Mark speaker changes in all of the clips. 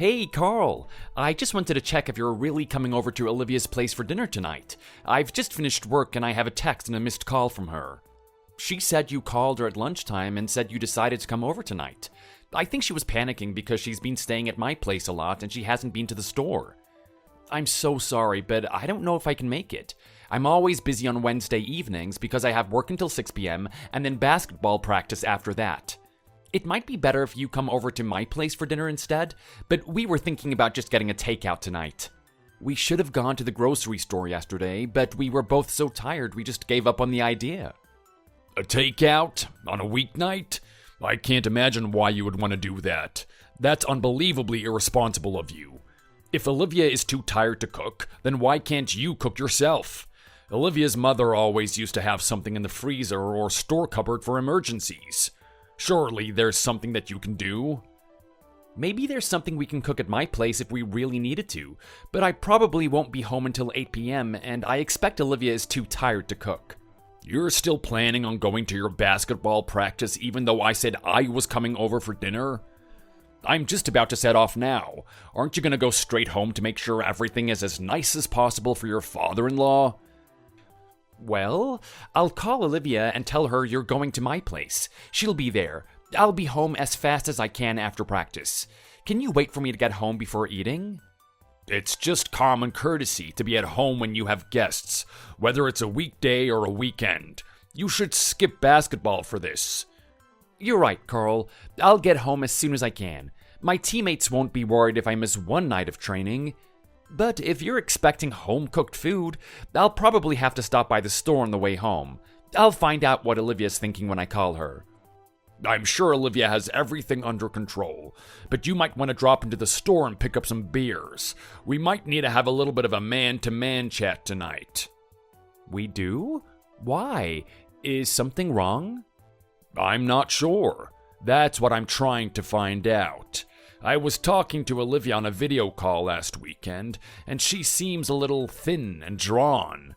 Speaker 1: Hey, Carl. I just wanted to check if you're really coming over to Olivia's place for dinner tonight. I've just finished work and I have a text and a missed call from her. She said you called her at lunchtime and said you decided to come over tonight. I think she was panicking because she's been staying at my place a lot and she hasn't been to the store. I'm so sorry, but I don't know if I can make it. I'm always busy on Wednesday evenings because I have work until 6 p.m. and then basketball practice after that. It might be better if you come over to my place for dinner instead, but we were thinking about just getting a takeout tonight. We should have gone to the grocery store yesterday, but we were both so tired we just gave up on the idea.
Speaker 2: A takeout? On a weeknight? I can't imagine why you would want to do that. That's unbelievably irresponsible of you. If Olivia is too tired to cook, then why can't you cook yourself? Olivia's mother always used to have something in the freezer or store cupboard for emergencies. Surely there's something that you can do.
Speaker 1: Maybe there's something we can cook at my place if we really needed to, but I probably won't be home until 8 p.m. and I expect Olivia is too tired to cook.
Speaker 2: You're still planning on going to your basketball practice even though I said I was coming over for dinner? I'm just about to set off now. Aren't you going to go straight home to make sure everything is as nice as possible for your father-in-law?
Speaker 1: Well, I'll call Olivia and tell her you're going to my place. She'll be there. I'll be home as fast as I can after practice. Can you wait for me to get home before eating?
Speaker 2: It's just common courtesy to be at home when you have guests, whether it's a weekday or a weekend. You should skip basketball for this.
Speaker 1: You're right, Carl. I'll get home as soon as I can. My teammates won't be worried if I miss one night of training. But if you're expecting home-cooked food, I'll probably have to stop by the store on the way home. I'll find out what Olivia's thinking when I call her.
Speaker 2: I'm sure Olivia has everything under control, but you might want to drop into the store and pick up some beers. We might need to have a little bit of a man-to-man chat tonight.
Speaker 1: We do? Why? Is something wrong?
Speaker 2: I'm not sure. That's what I'm trying to find out. I was talking to Olivia on a video call last weekend, and she seems a little thin and drawn.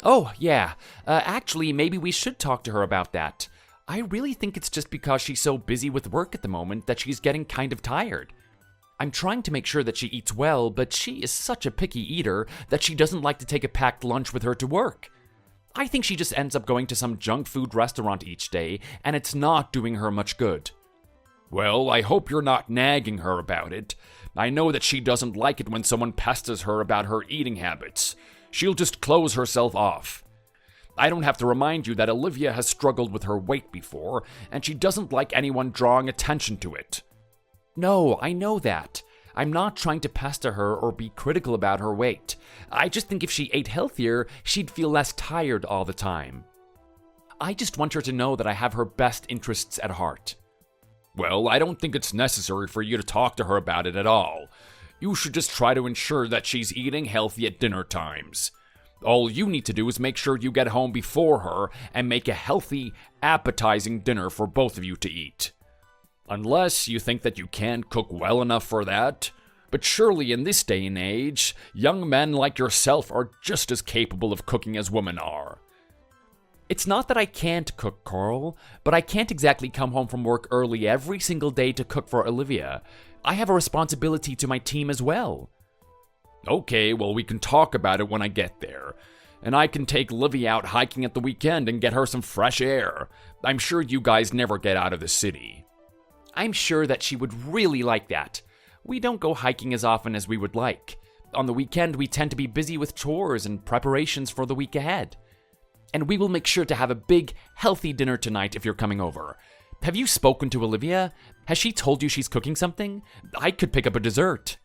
Speaker 1: Oh, yeah. Actually, maybe we should talk to her about that. I really think it's just because she's so busy with work at the moment that she's getting kind of tired. I'm trying to make sure that she eats well, but she is such a picky eater that she doesn't like to take a packed lunch with her to work. I think she just ends up going to some junk food restaurant each day, and it's not doing her much good.
Speaker 2: Well, I hope you're not nagging her about it. I know that she doesn't like it when someone pesters her about her eating habits. She'll just close herself off. I don't have to remind you that Olivia has struggled with her weight before, and she doesn't like anyone drawing attention to it.
Speaker 1: No, I know that. I'm not trying to pester her or be critical about her weight. I just think if she ate healthier, she'd feel less tired all the time. I just want her to know that I have her best interests at heart.
Speaker 2: Well, I don't think it's necessary for you to talk to her about it at all. You should just try to ensure that she's eating healthy at dinner times. All you need to do is make sure you get home before her and make a healthy, appetizing dinner for both of you to eat. Unless you think that you can't cook well enough for that. But surely in this day and age, young men like yourself are just as capable of cooking as women are.
Speaker 1: It's not that I can't cook, Carl, but I can't exactly come home from work early every single day to cook for Olivia. I have a responsibility to my team as well.
Speaker 2: Okay, well, we can talk about it when I get there. And I can take Olivia out hiking at the weekend and get her some fresh air. I'm sure you guys never get out of the city.
Speaker 1: I'm sure that she would really like that. We don't go hiking as often as we would like. On the weekend, we tend to be busy with chores and preparations for the week ahead. And we will make sure to have a big, healthy dinner tonight if you're coming over. Have you spoken to Olivia? Has she told you she's cooking something? I could pick up a dessert.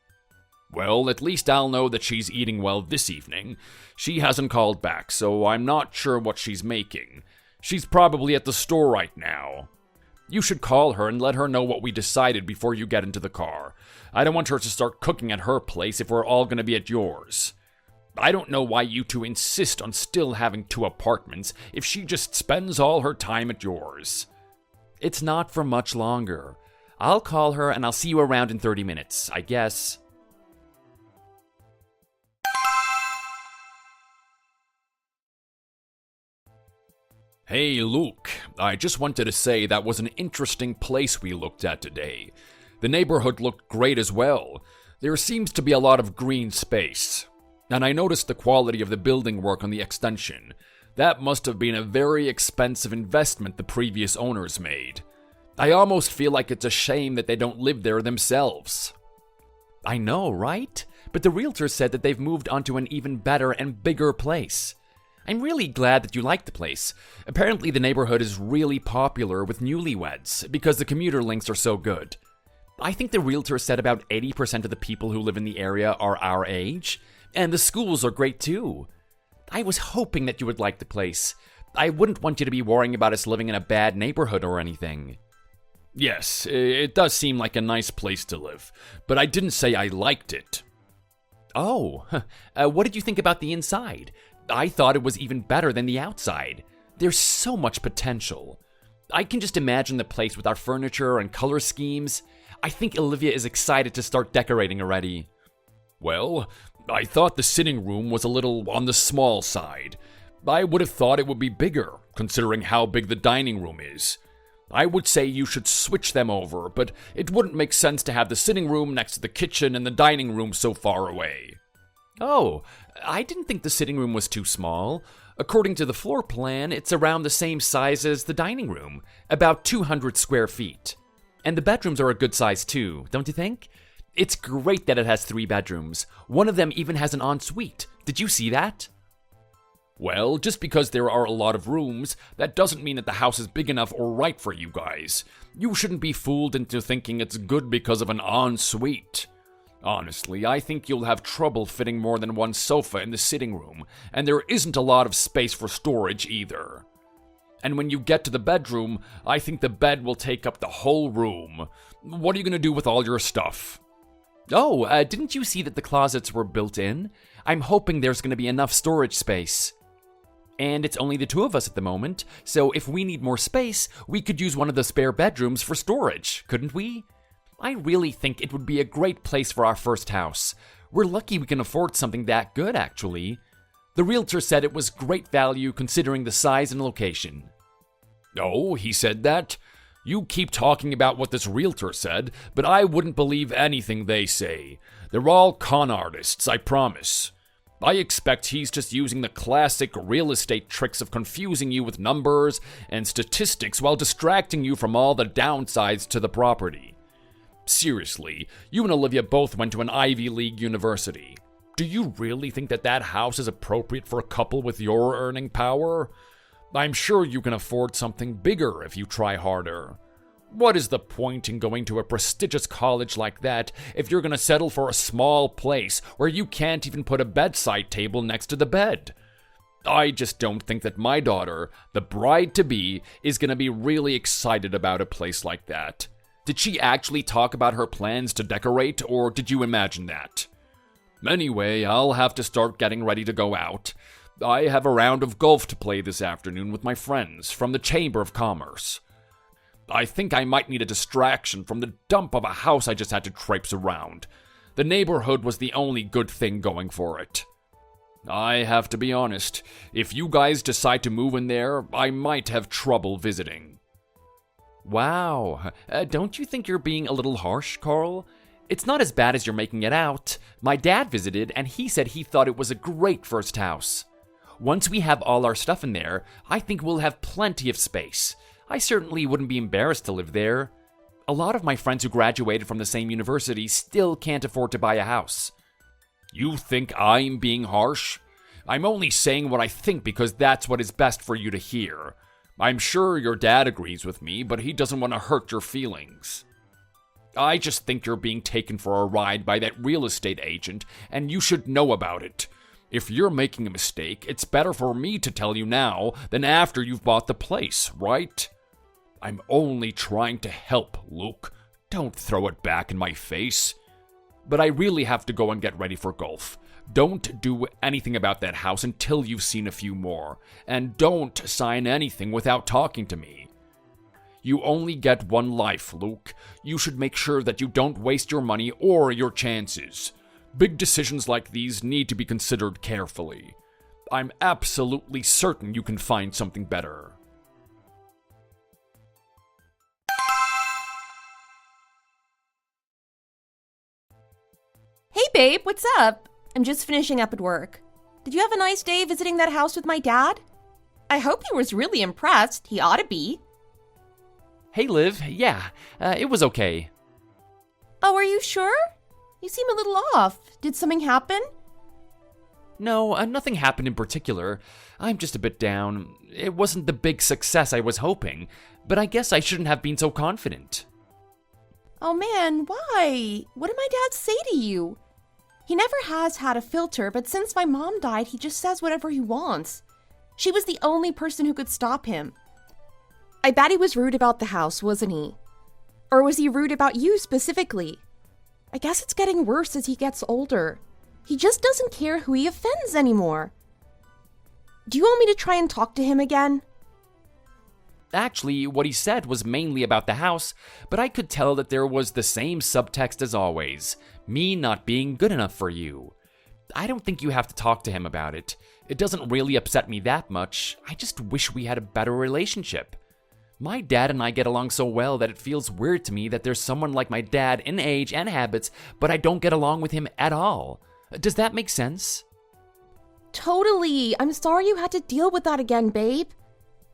Speaker 2: Well, at least I'll know that she's eating well this evening. She hasn't called back, so I'm not sure what she's making. She's probably at the store right now. You should call her and let her know what we decided before you get into the car. I don't want her to start cooking at her place if we're all going to be at yours. I don't know why you two insist on still having 2 apartments if she just spends all her time at yours.
Speaker 1: It's not for much longer. I'll call her and I'll see you around in 30 minutes, I guess.
Speaker 2: Hey, Luke. I just wanted to say that was an interesting place we looked at today. The neighborhood looked great as well. There seems to be a lot of green space. And I noticed the quality of the building work on the extension. That must have been a very expensive investment the previous owners made. I almost feel like it's a shame that they don't live there themselves.
Speaker 1: I know, right? But the realtor said that they've moved onto an even better and bigger place. I'm really glad that you like the place. Apparently the neighborhood is really popular with newlyweds because the commuter links are so good. I think the realtor said about 80% of the people who live in the area are our age, and the schools are great too. I was hoping that you would like the place. I wouldn't want you to be worrying about us living in a bad neighborhood or anything.
Speaker 2: Yes, it does seem like a nice place to live, but I didn't say I liked it.
Speaker 1: Oh, what did you think about the inside? I thought it was even better than the outside. There's so much potential. I can just imagine the place with our furniture and color schemes. I think Olivia is excited to start decorating already.
Speaker 2: Well, I thought the sitting room was a little on the small side. I would have thought it would be bigger, considering how big the dining room is. I would say you should switch them over, but it wouldn't make sense to have the sitting room next to the kitchen and the dining room so far away.
Speaker 1: Oh, I didn't think the sitting room was too small. According to the floor plan, it's around the same size as the dining room, about 200 square feet. And the bedrooms are a good size too, don't you think? It's great that it has 3 bedrooms. One of them even has an ensuite. Did you see that?
Speaker 2: Well, just because there are a lot of rooms, that doesn't mean that the house is big enough or right for you guys. You shouldn't be fooled into thinking it's good because of an ensuite. Honestly, I think you'll have trouble fitting more than one sofa in the sitting room, and there isn't a lot of space for storage either. And when you get to the bedroom, I think the bed will take up the whole room. What are you going to do with all your stuff?
Speaker 1: Oh, didn't you see that the closets were built in? I'm hoping there's going to be enough storage space. And it's only the 2 of us at the moment, so if we need more space, we could use one of the spare bedrooms for storage, couldn't we? I really think it would be a great place for our first house. We're lucky we can afford something that good, actually. The realtor said it was great value considering the size and location.
Speaker 2: Oh, he said that? You keep talking about what this realtor said, but I wouldn't believe anything they say. They're all con artists, I promise. I expect he's just using the classic real estate tricks of confusing you with numbers and statistics while distracting you from all the downsides to the property. Seriously, you and Olivia both went to an Ivy League university. Do you really think that that house is appropriate for a couple with your earning power? I'm sure you can afford something bigger if you try harder. What is the point in going to a prestigious college like that if you're going to settle for a small place where you can't even put a bedside table next to the bed? I just don't think that my daughter, the bride-to-be, is going to be really excited about a place like that. Did she actually talk about her plans to decorate, or did you imagine that? Anyway, I'll have to start getting ready to go out. I have a round of golf to play this afternoon with my friends from the Chamber of Commerce. I think I might need a distraction from the dump of a house I just had to traipse around. The neighborhood was the only good thing going for it. I have to be honest, if you guys decide to move in there, I might have trouble visiting.
Speaker 1: Wow, don't you think you're being a little harsh, Carl? It's not as bad as you're making it out. My dad visited, and he said he thought it was a great first house. Once we have all our stuff in there, I think we'll have plenty of space. I certainly wouldn't be embarrassed to live there. A lot of my friends who graduated from the same university still can't afford to buy a house.
Speaker 2: You think I'm being harsh? I'm only saying what I think because that's what is best for you to hear. I'm sure your dad agrees with me, but he doesn't want to hurt your feelings. I just think you're being taken for a ride by that real estate agent, and you should know about it. If you're making a mistake, it's better for me to tell you now than after you've bought the place, right? I'm only trying to help, Luke. Don't throw it back in my face. But I really have to go and get ready for golf. Don't do anything about that house until you've seen a few more. And don't sign anything without talking to me. You only get one life, Luke. You should make sure that you don't waste your money or your chances. Big decisions like these need to be considered carefully. I'm absolutely certain you can find something better.
Speaker 3: babe, what's up? I'm just finishing up at work. Did you have a nice day visiting that house with my dad? I hope he was really impressed. He ought to be.
Speaker 1: Hey, Liv. Yeah, it was okay.
Speaker 3: Oh, are you sure? You seem a little off. Did something happen?
Speaker 1: No, nothing happened in particular. I'm just a bit down. It wasn't the big success I was hoping, but I guess I shouldn't have been so confident.
Speaker 3: Oh man, why? What did my dad say to you? He never has had a filter, but since my mom died, he just says whatever he wants. She was the only person who could stop him. I bet he was rude about the house, wasn't he? Or was he rude about you specifically? I guess it's getting worse as he gets older. He just doesn't care who he offends anymore. Do you want me to try and talk to him again?
Speaker 1: Actually, what he said was mainly about the house, but I could tell that there was the same subtext as always. Me not being good enough for you. I don't think you have to talk to him about it. It doesn't really upset me that much. I just wish we had a better relationship. My dad and I get along so well that it feels weird to me that there's someone like my dad in age and habits, but I don't get along with him at all. Does that make sense?
Speaker 3: Totally. I'm sorry you had to deal with that again, babe.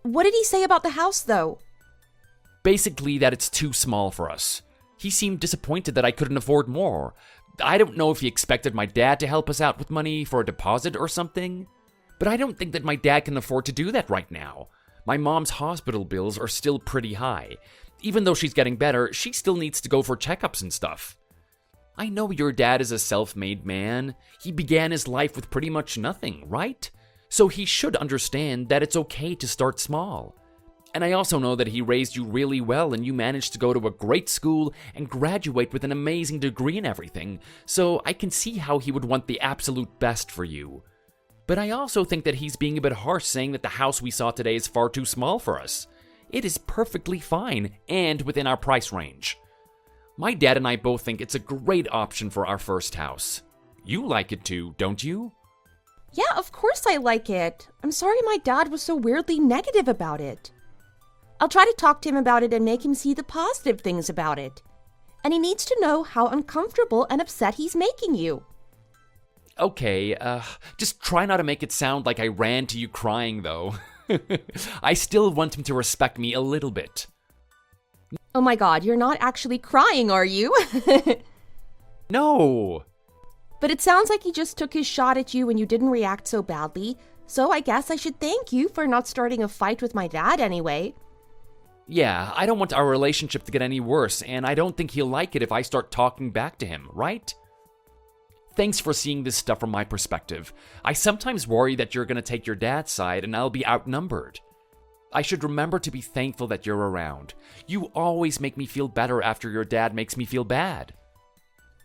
Speaker 3: What did he say about the house, though?
Speaker 1: Basically that it's too small for us. He seemed disappointed that I couldn't afford more. I don't know if he expected my dad to help us out with money for a deposit or something, but I don't think that my dad can afford to do that right now. My mom's hospital bills are still pretty high. Even though she's getting better, she still needs to go for checkups and stuff. I know your dad is a self-made man. He began his life with pretty much nothing, right? So he should understand that it's okay to start small. And I also know that he raised you really well and you managed to go to a great school and graduate with an amazing degree and everything, so I can see how he would want the absolute best for you. But I also think that he's being a bit harsh saying that the house we saw today is far too small for us. It is perfectly fine and within our price range. My dad and I both think it's a great option for our first house. You like it too, don't you?
Speaker 3: Yeah, of course I like it. I'm sorry my dad was so weirdly negative about it. I'll try to talk to him about it and make him see the positive things about it. And he needs to know how uncomfortable and upset he's making you.
Speaker 1: Okay, just try not to make it sound like I ran to you crying, though. I still want him to respect me a little bit.
Speaker 3: Oh my god, you're not actually crying, are you?
Speaker 1: No!
Speaker 3: But it sounds like he just took his shot at you and you didn't react so badly, so I guess I should thank you for not starting a fight with my dad anyway.
Speaker 1: Yeah, I don't want our relationship to get any worse, and I don't think he'll like it if I start talking back to him, right? Thanks for seeing this stuff from my perspective. I sometimes worry that you're gonna take your dad's side and I'll be outnumbered. I should remember to be thankful that you're around. You always make me feel better after your dad makes me feel bad.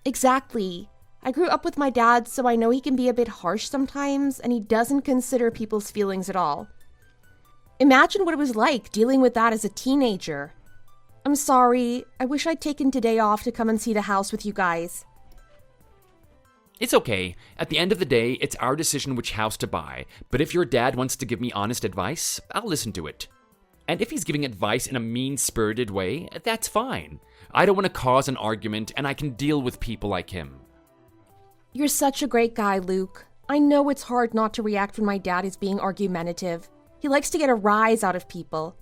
Speaker 3: Exactly. I grew up with my dad, so I know he can be a bit harsh sometimes, and he doesn't consider people's feelings at all. Imagine what it was like dealing with that as a teenager. I'm sorry. I wish I'd taken today off to come and see the house with you guys.
Speaker 1: It's okay. At the end of the day, it's our decision which house to buy, but if your dad wants to give me honest advice, I'll listen to it. And if he's giving advice in a mean-spirited way, that's fine. I don't want to cause an argument, and I can deal with people like him.
Speaker 3: You're such a great guy, Luke. I know it's hard not to react when my dad is being argumentative. He likes to get a rise out of people.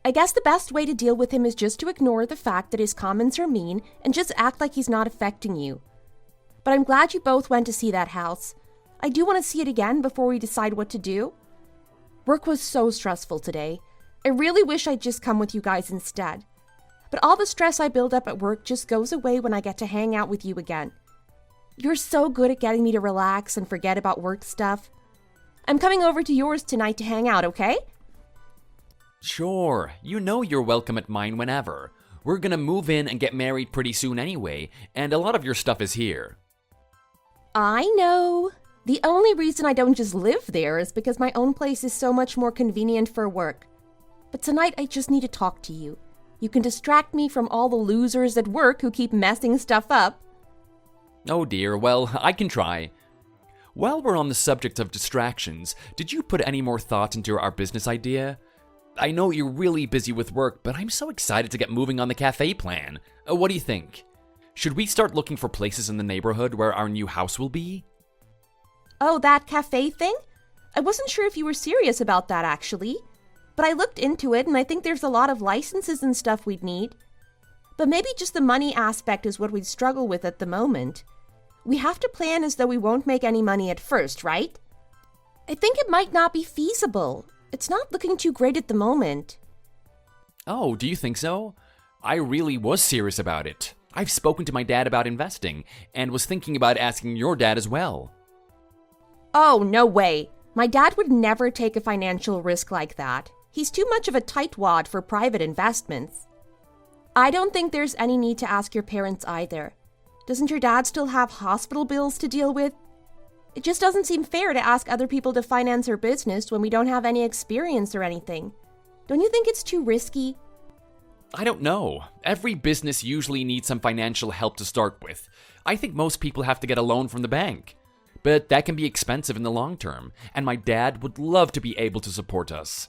Speaker 3: I guess the best way to deal with him is just to ignore the fact that his comments are mean and just act like he's not affecting you. But I'm glad you both went to see that house. I do want to see it again before we decide what to do. Work was so stressful today. I really wish I'd just come with you guys instead. But all the stress I build up at work just goes away when I get to hang out with you again. You're so good at getting me to relax and forget about work stuff. I'm coming over to yours tonight to hang out, okay?
Speaker 1: Sure, you know you're welcome at mine whenever. We're gonna move in and get married pretty soon anyway, and a lot of your stuff is here.
Speaker 3: I know. The only reason I don't just live there is because my own place is so much more convenient for work. But tonight I just need to talk to you. You can distract me from all the losers at work who keep messing stuff up.
Speaker 1: Oh dear, well, I can try. While we're on the subject of distractions, did you put any more thought into our business idea? I know you're really busy with work, but I'm so excited to get moving on the cafe plan. What do you think? Should we start looking for places in the neighborhood where our new house will be?
Speaker 3: Oh, that cafe thing? I wasn't sure if you were serious about that, actually. But I looked into it, and I think there's a lot of licenses and stuff we'd need. But maybe just the money aspect is what we'd struggle with at the moment. We have to plan as though we won't make any money at first, right? I think it might not be feasible. It's not looking too great at the moment.
Speaker 1: Oh, do you think so? I really was serious about it. I've spoken to my dad about investing, and was thinking about asking your dad as well.
Speaker 3: Oh, no way. My dad would never take a financial risk like that. He's too much of a tightwad for private investments. I don't think there's any need to ask your parents either. Doesn't your dad still have hospital bills to deal with? It just doesn't seem fair to ask other people to finance our business when we don't have any experience or anything. Don't you think it's too risky?
Speaker 1: I don't know. Every business usually needs some financial help to start with. I think most people have to get a loan from the bank. But that can be expensive in the long term, and my dad would love to be able to support us.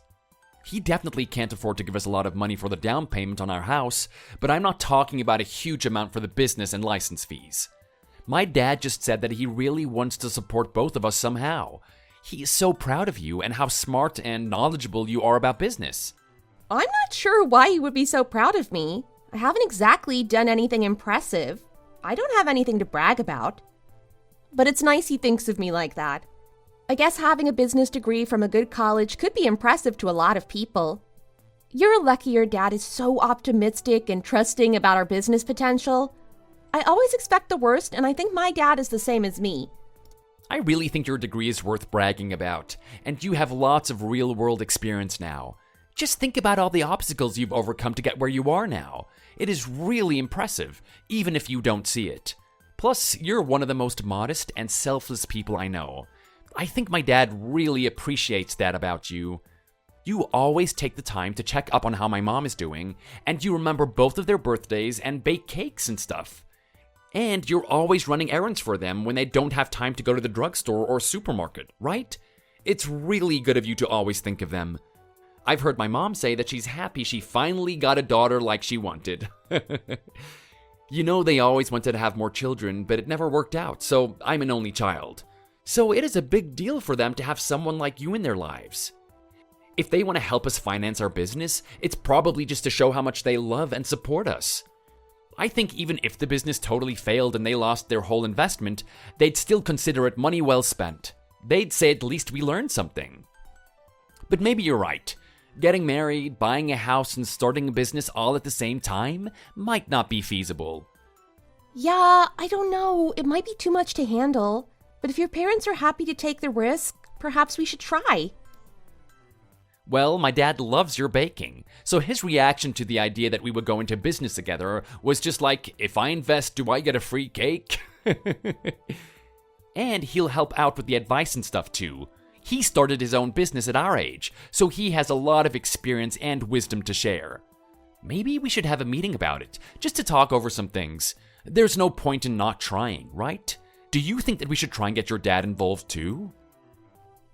Speaker 1: He definitely can't afford to give us a lot of money for the down payment on our house, but I'm not talking about a huge amount for the business and license fees. My dad just said that he really wants to support both of us somehow. He is so proud of you and how smart and knowledgeable you are about business.
Speaker 3: I'm not sure why he would be so proud of me. I haven't exactly done anything impressive. I don't have anything to brag about. But it's nice he thinks of me like that. I guess having a business degree from a good college could be impressive to a lot of people. You're lucky your dad is so optimistic and trusting about our business potential. I always expect the worst, and I think my dad is the same as me.
Speaker 1: I really think your degree is worth bragging about, and you have lots of real-world experience now. Just think about all the obstacles you've overcome to get where you are now. It is really impressive, even if you don't see it. Plus, you're one of the most modest and selfless people I know. I think my dad really appreciates that about you. You always take the time to check up on how my mom is doing, and you remember both of their birthdays and bake cakes and stuff. And you're always running errands for them when they don't have time to go to the drugstore or supermarket, right? It's really good of you to always think of them. I've heard my mom say that she's happy she finally got a daughter like she wanted. You know, they always wanted to have more children, but it never worked out, so I'm an only child. So it is a big deal for them to have someone like you in their lives. If they want to help us finance our business, it's probably just to show how much they love and support us. I think even if the business totally failed and they lost their whole investment, they'd still consider it money well spent. They'd say at least we learned something. But maybe you're right. Getting married, buying a house, and starting a business all at the same time might not be feasible.
Speaker 3: Yeah, I don't know. It might be too much to handle. But if your parents are happy to take the risk, perhaps we should try.
Speaker 1: Well, my dad loves your baking, so his reaction to the idea that we would go into business together was just like, if I invest, do I get a free cake? And he'll help out with the advice and stuff too. He started his own business at our age, so he has a lot of experience and wisdom to share. Maybe we should have a meeting about it, just to talk over some things. There's no point in not trying, right? Do you think that we should try and get your dad involved too?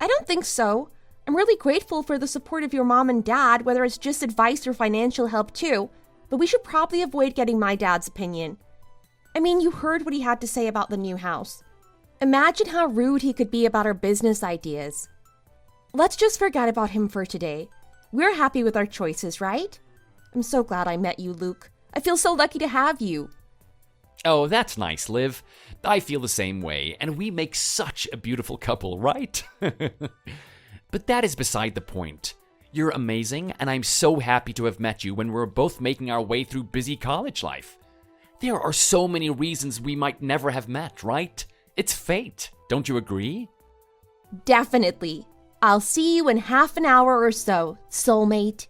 Speaker 3: I don't think so. I'm really grateful for the support of your mom and dad, whether it's just advice or financial help too, but we should probably avoid getting my dad's opinion. I mean, you heard what he had to say about the new house. Imagine how rude he could be about our business ideas. Let's just forget about him for today. We're happy with our choices, right? I'm so glad I met you, Luke. I feel so lucky to have you.
Speaker 1: Oh, that's nice, Liv. I feel the same way, and we make such a beautiful couple, right? But that is beside the point. You're amazing, and I'm so happy to have met you when we're both making our way through busy college life. There are so many reasons we might never have met, right? It's fate, don't you agree?
Speaker 3: Definitely. I'll see you in half an hour or so, soulmate.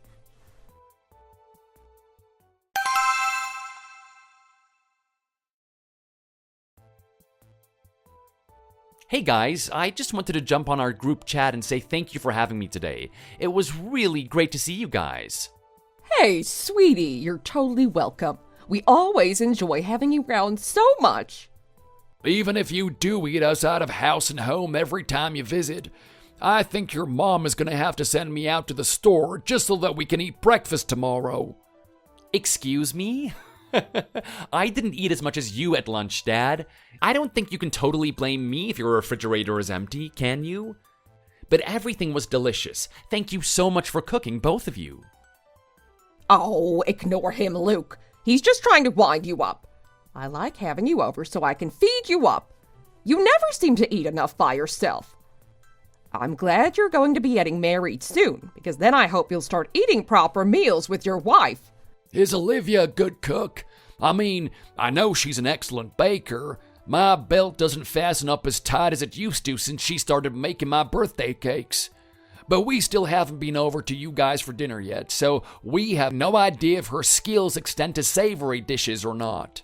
Speaker 1: Hey guys, I just wanted to jump on our group chat and say thank you for having me today. It was really great to see you guys.
Speaker 4: Hey, sweetie, you're totally welcome. We always enjoy having you around so much.
Speaker 2: Even if you do eat us out of house and home every time you visit, I think your mom is going to have to send me out to the store just so that we can eat breakfast tomorrow.
Speaker 1: Excuse me? I didn't eat as much as you at lunch, Dad. I don't think you can totally blame me if your refrigerator is empty, can you? But everything was delicious. Thank you so much for cooking, both of you.
Speaker 4: Oh, ignore him, Luke. He's just trying to wind you up. I like having you over so I can feed you up. You never seem to eat enough by yourself. I'm glad you're going to be getting married soon, because then I hope you'll start eating proper meals with your wife.
Speaker 2: Is Olivia a good cook? I mean, I know she's an excellent baker. My belt doesn't fasten up as tight as it used to since she started making my birthday cakes. But we still haven't been over to you guys for dinner yet, so we have no idea if her skills extend to savory dishes or not.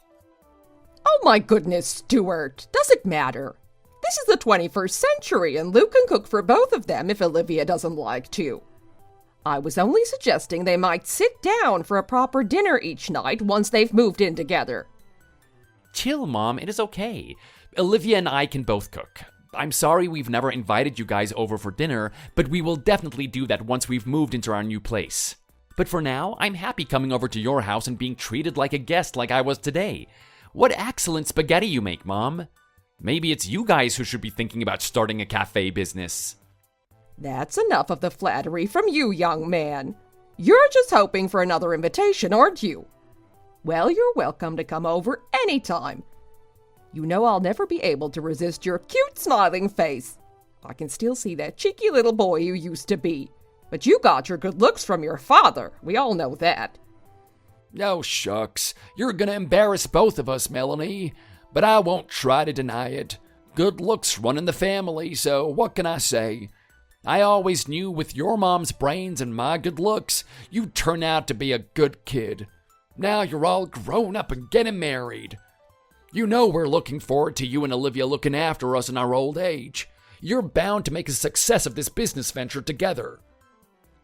Speaker 4: Oh my goodness, Stuart. Does it matter? This is the 21st century, and Luke can cook for both of them if Olivia doesn't like to. I was only suggesting they might sit down for a proper dinner each night once they've moved in together.
Speaker 1: Chill, Mom. It is okay. Olivia and I can both cook. I'm sorry we've never invited you guys over for dinner, but we will definitely do that once we've moved into our new place. But for now, I'm happy coming over to your house and being treated like a guest like I was today. What excellent spaghetti you make, Mom. Maybe it's you guys who should be thinking about starting a cafe business.
Speaker 4: That's enough of the flattery from you, young man. You're just hoping for another invitation, aren't you? Well, you're welcome to come over anytime. You know I'll never be able to resist your cute smiling face. I can still see that cheeky little boy you used to be. But you got your good looks from your father. We all know that.
Speaker 2: Oh, shucks. You're gonna embarrass both of us, Melanie. But I won't try to deny it. Good looks run in the family, so what can I say? I always knew with your mom's brains and my good looks, you'd turn out to be a good kid. Now you're all grown up and getting married. You know we're looking forward to you and Olivia looking after us in our old age. You're bound to make a success of this business venture together.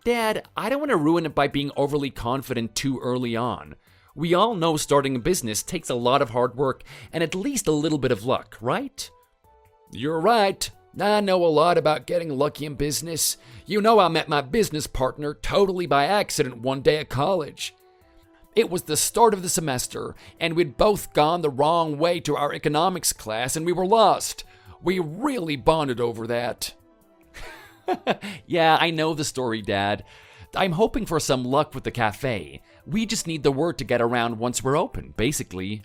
Speaker 1: Dad, I don't want to ruin it by being overly confident too early on. We all know starting a business takes a lot of hard work and at least a little bit of luck, right?
Speaker 2: You're right. I know a lot about getting lucky in business. You know I met my business partner totally by accident one day at college. It was the start of the semester, and we'd both gone the wrong way to our economics class, and we were lost. We really bonded over that.
Speaker 1: Yeah, I know the story, Dad. I'm hoping for some luck with the cafe. We just need the word to get around once we're open, basically.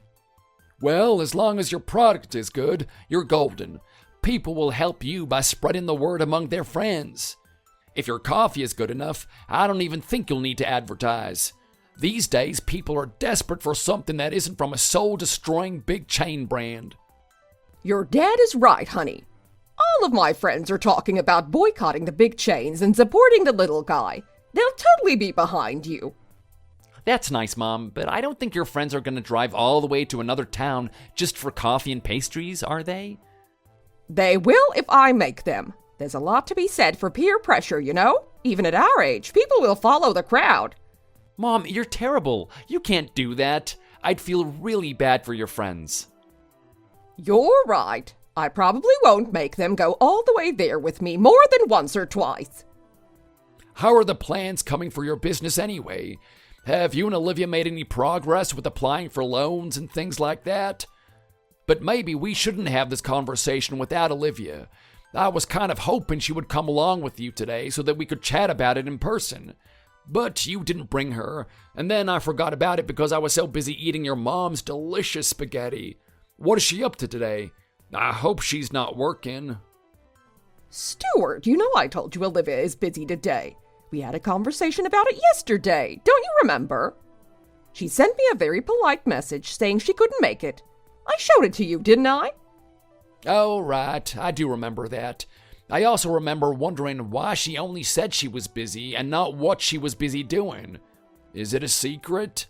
Speaker 2: Well, as long as your product is good, you're golden. People will help you by spreading the word among their friends. If your coffee is good enough, I don't even think you'll need to advertise. These days, people are desperate for something that isn't from a soul-destroying big chain brand.
Speaker 4: Your dad is right, honey. All of my friends are talking about boycotting the big chains and supporting the little guy. They'll totally be behind you.
Speaker 1: That's nice, Mom, but I don't think your friends are going to drive all the way to another town just for coffee and pastries, are they?
Speaker 4: They will if I make them. There's a lot to be said for peer pressure, you know? Even at our age, people will follow the crowd.
Speaker 1: Mom, you're terrible. You can't do that. I'd feel really bad for your friends.
Speaker 4: You're right. I probably won't make them go all the way there with me more than once or twice.
Speaker 2: How are the plans coming for your business anyway? Have you and Olivia made any progress with applying for loans and things like that? But maybe we shouldn't have this conversation without Olivia. I was kind of hoping she would come along with you today so that we could chat about it in person. But you didn't bring her, and then I forgot about it because I was so busy eating your mom's delicious spaghetti. What is she up to today? I hope she's not working.
Speaker 4: Stuart, you know I told you Olivia is busy today. We had a conversation about it yesterday. Don't you remember? She sent me a very polite message saying she couldn't make it. I showed it to you, didn't I?
Speaker 2: Oh, right. I do remember that. I also remember wondering why she only said she was busy and not what she was busy doing. Is it a secret?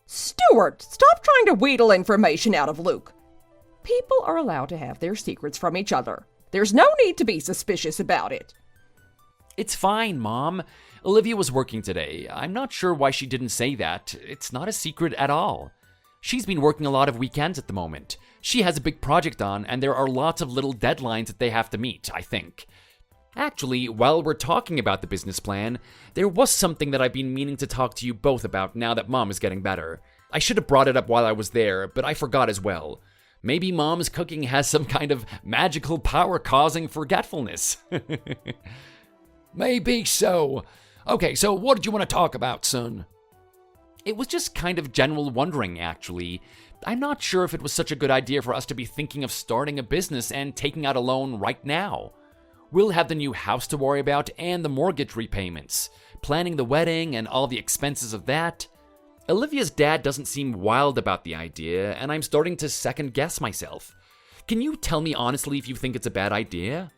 Speaker 4: Stuart, stop trying to wheedle information out of Luke. People are allowed to have their secrets from each other. There's no need to be suspicious about it.
Speaker 1: It's fine, Mom. Olivia was working today. I'm not sure why she didn't say that. It's not a secret at all. She's been working a lot of weekends at the moment. She has a big project on, and there are lots of little deadlines that they have to meet, I think. Actually, while we're talking about the business plan, there was something that I've been meaning to talk to you both about now that Mom is getting better. I should have brought it up while I was there, but I forgot as well. Maybe Mom's cooking has some kind of magical power causing forgetfulness.
Speaker 2: Maybe so. Okay, so what did you want to talk about, son?
Speaker 1: It was just kind of general wondering, actually. I'm not sure if it was such a good idea for us to be thinking of starting a business and taking out a loan right now. We'll have the new house to worry about and the mortgage repayments, planning the wedding and all the expenses of that. Olivia's dad doesn't seem wild about the idea, and I'm starting to second guess myself. Can you tell me honestly if you think it's a bad idea?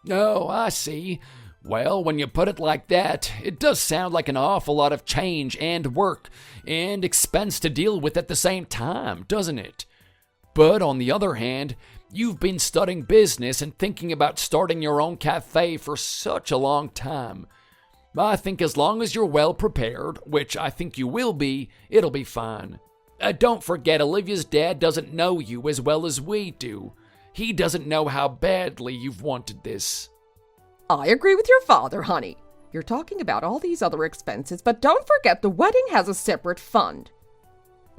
Speaker 2: Oh, I see. Well, when you put it like that, it does sound like an awful lot of change and work and expense to deal with at the same time, doesn't it? But on the other hand, you've been studying business and thinking about starting your own cafe for such a long time. I think as long as you're well prepared, which I think you will be, it'll be fine. Don't forget, Olivia's dad doesn't know you as well as we do. He doesn't know how badly you've wanted this.
Speaker 4: I agree with your father, honey. You're talking about all these other expenses, but don't forget the wedding has a separate fund.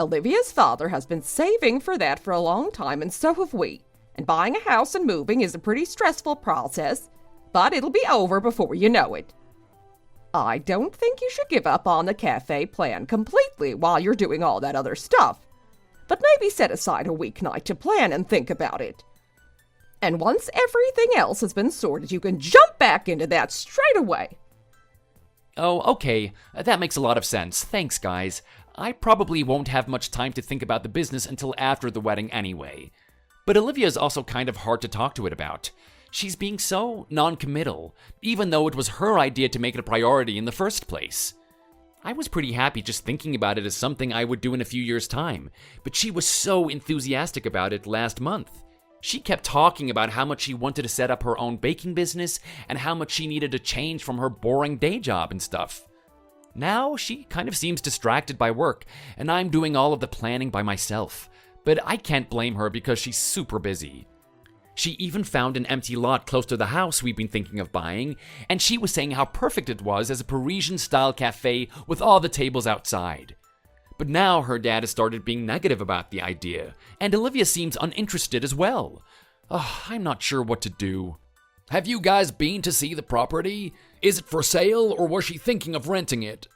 Speaker 4: Olivia's father has been saving for that for a long time, and so have we. And buying a house and moving is a pretty stressful process, but it'll be over before you know it. I don't think you should give up on the cafe plan completely while you're doing all that other stuff, but maybe set aside a weeknight to plan and think about it. And once everything else has been sorted, you can jump back into that straight away.
Speaker 1: Oh, okay. That makes a lot of sense. Thanks, guys. I probably won't have much time to think about the business until after the wedding anyway. But Olivia's also kind of hard to talk to it about. She's being so non-committal, even though it was her idea to make it a priority in the first place. I was pretty happy just thinking about it as something I would do in a few years' time, but she was so enthusiastic about it last month. She kept talking about how much she wanted to set up her own baking business and how much she needed to change from her boring day job and stuff. Now, she kind of seems distracted by work, and I'm doing all of the planning by myself. But I can't blame her because she's super busy. She even found an empty lot close to the house we've been thinking of buying, and she was saying how perfect it was as a Parisian-style cafe with all the tables outside. But now her dad has started being negative about the idea, and Olivia seems uninterested as well. I'm not sure what to do.
Speaker 2: Have you guys been to see the property? Is it for sale, or was she thinking of renting it?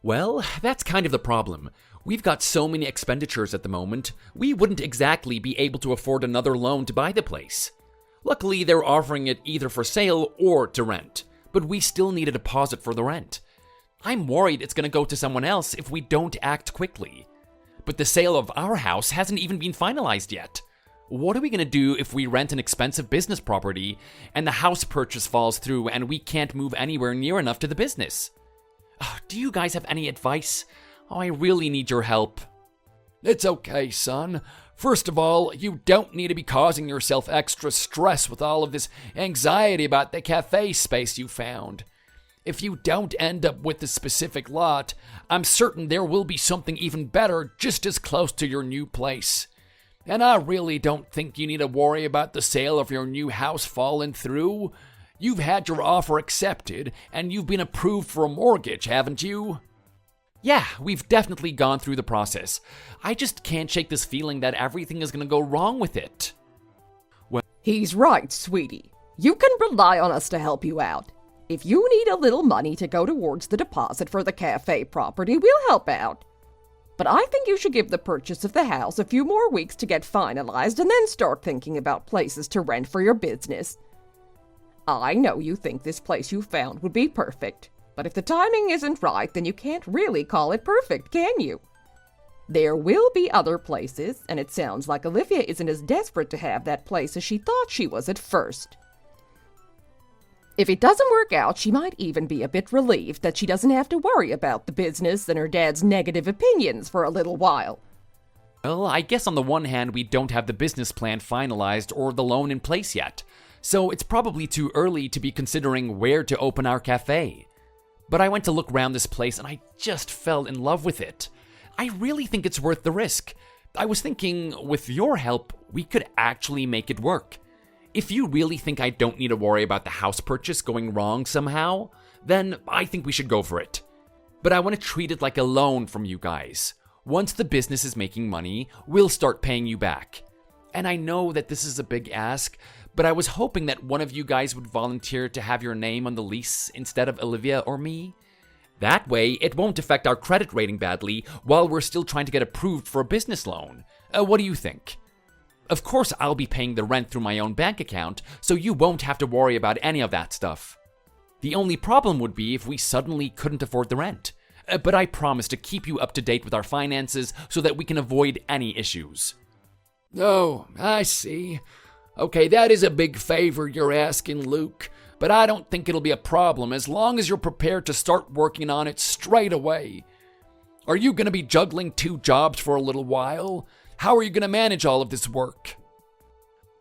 Speaker 1: Well, that's kind of the problem. We've got so many expenditures at the moment, we wouldn't exactly be able to afford another loan to buy the place. Luckily, they're offering it either for sale or to rent, but we still need a deposit for the rent. I'm worried it's going to go to someone else if we don't act quickly. But the sale of our house hasn't even been finalized yet. What are we going to do if we rent an expensive business property and the house purchase falls through and we can't move anywhere near enough to the business? Do you guys have any advice? I really need your help.
Speaker 2: It's okay, son. First of all, you don't need to be causing yourself extra stress with all of this anxiety about the cafe space you found. If you don't end up with the specific lot, I'm certain there will be something even better just as close to your new place. And I really don't think you need to worry about the sale of your new house falling through. You've had your offer accepted, and you've been approved for a mortgage, haven't you?
Speaker 1: Yeah, we've definitely gone through the process. I just can't shake this feeling that everything is going to go wrong with it.
Speaker 4: He's right, sweetie. You can rely on us to help you out. If you need a little money to go towards the deposit for the cafe property, we'll help out. But I think you should give the purchase of the house a few more weeks to get finalized and then start thinking about places to rent for your business. I know you think this place you found would be perfect, but if the timing isn't right, then you can't really call it perfect, can you? There will be other places, and it sounds like Olivia isn't as desperate to have that place as she thought she was at first. If it doesn't work out, she might even be a bit relieved that she doesn't have to worry about the business and her dad's negative opinions for a little while.
Speaker 1: Well, I guess on the one hand, we don't have the business plan finalized or the loan in place yet, so it's probably too early to be considering where to open our cafe. But I went to look around this place and I just fell in love with it. I really think it's worth the risk. I was thinking, with your help, we could actually make it work. If you really think I don't need to worry about the house purchase going wrong somehow, then I think we should go for it. But I want to treat it like a loan from you guys. Once the business is making money, we'll start paying you back. And I know that this is a big ask, but I was hoping that one of you guys would volunteer to have your name on the lease instead of Olivia or me. That way, it won't affect our credit rating badly while we're still trying to get approved for a business loan. What do you think? Of course, I'll be paying the rent through my own bank account, so you won't have to worry about any of that stuff. The only problem would be if we suddenly couldn't afford the rent. But I promise to keep you up to date with our finances so that we can avoid any issues.
Speaker 2: Oh, I see. Okay, that is a big favor you're asking, Luke, but I don't think it'll be a problem as long as you're prepared to start working on it straight away. Are you going to be juggling 2 jobs for a little while? How are you going to manage all of this work?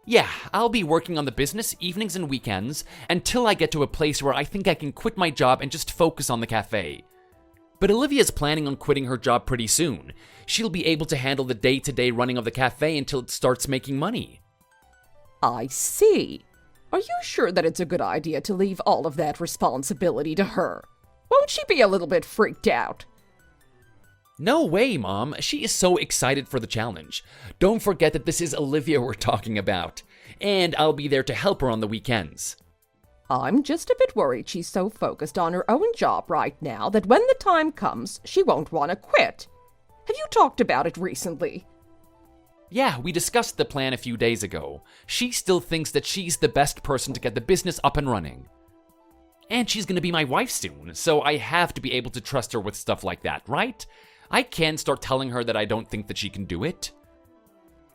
Speaker 1: Yeah, I'll be working on the business evenings and weekends until I get to a place where I think I can quit my job and just focus on the cafe. But Olivia's planning on quitting her job pretty soon. She'll be able to handle the day-to-day running of the cafe until it starts making money.
Speaker 4: I see. Are you sure that it's a good idea to leave all of that responsibility to her? Won't she be a little bit freaked out?
Speaker 1: No way, Mom. She is so excited for the challenge. Don't forget that this is Olivia we're talking about. And I'll be there to help her on the weekends.
Speaker 4: I'm just a bit worried she's so focused on her own job right now that when the time comes, she won't want to quit. Have you talked about it recently?
Speaker 1: Yeah, we discussed the plan a few days ago. She still thinks that she's the best person to get the business up and running. And she's gonna be my wife soon, so I have to be able to trust her with stuff like that, right? I can't start telling her that I don't think that she can do it.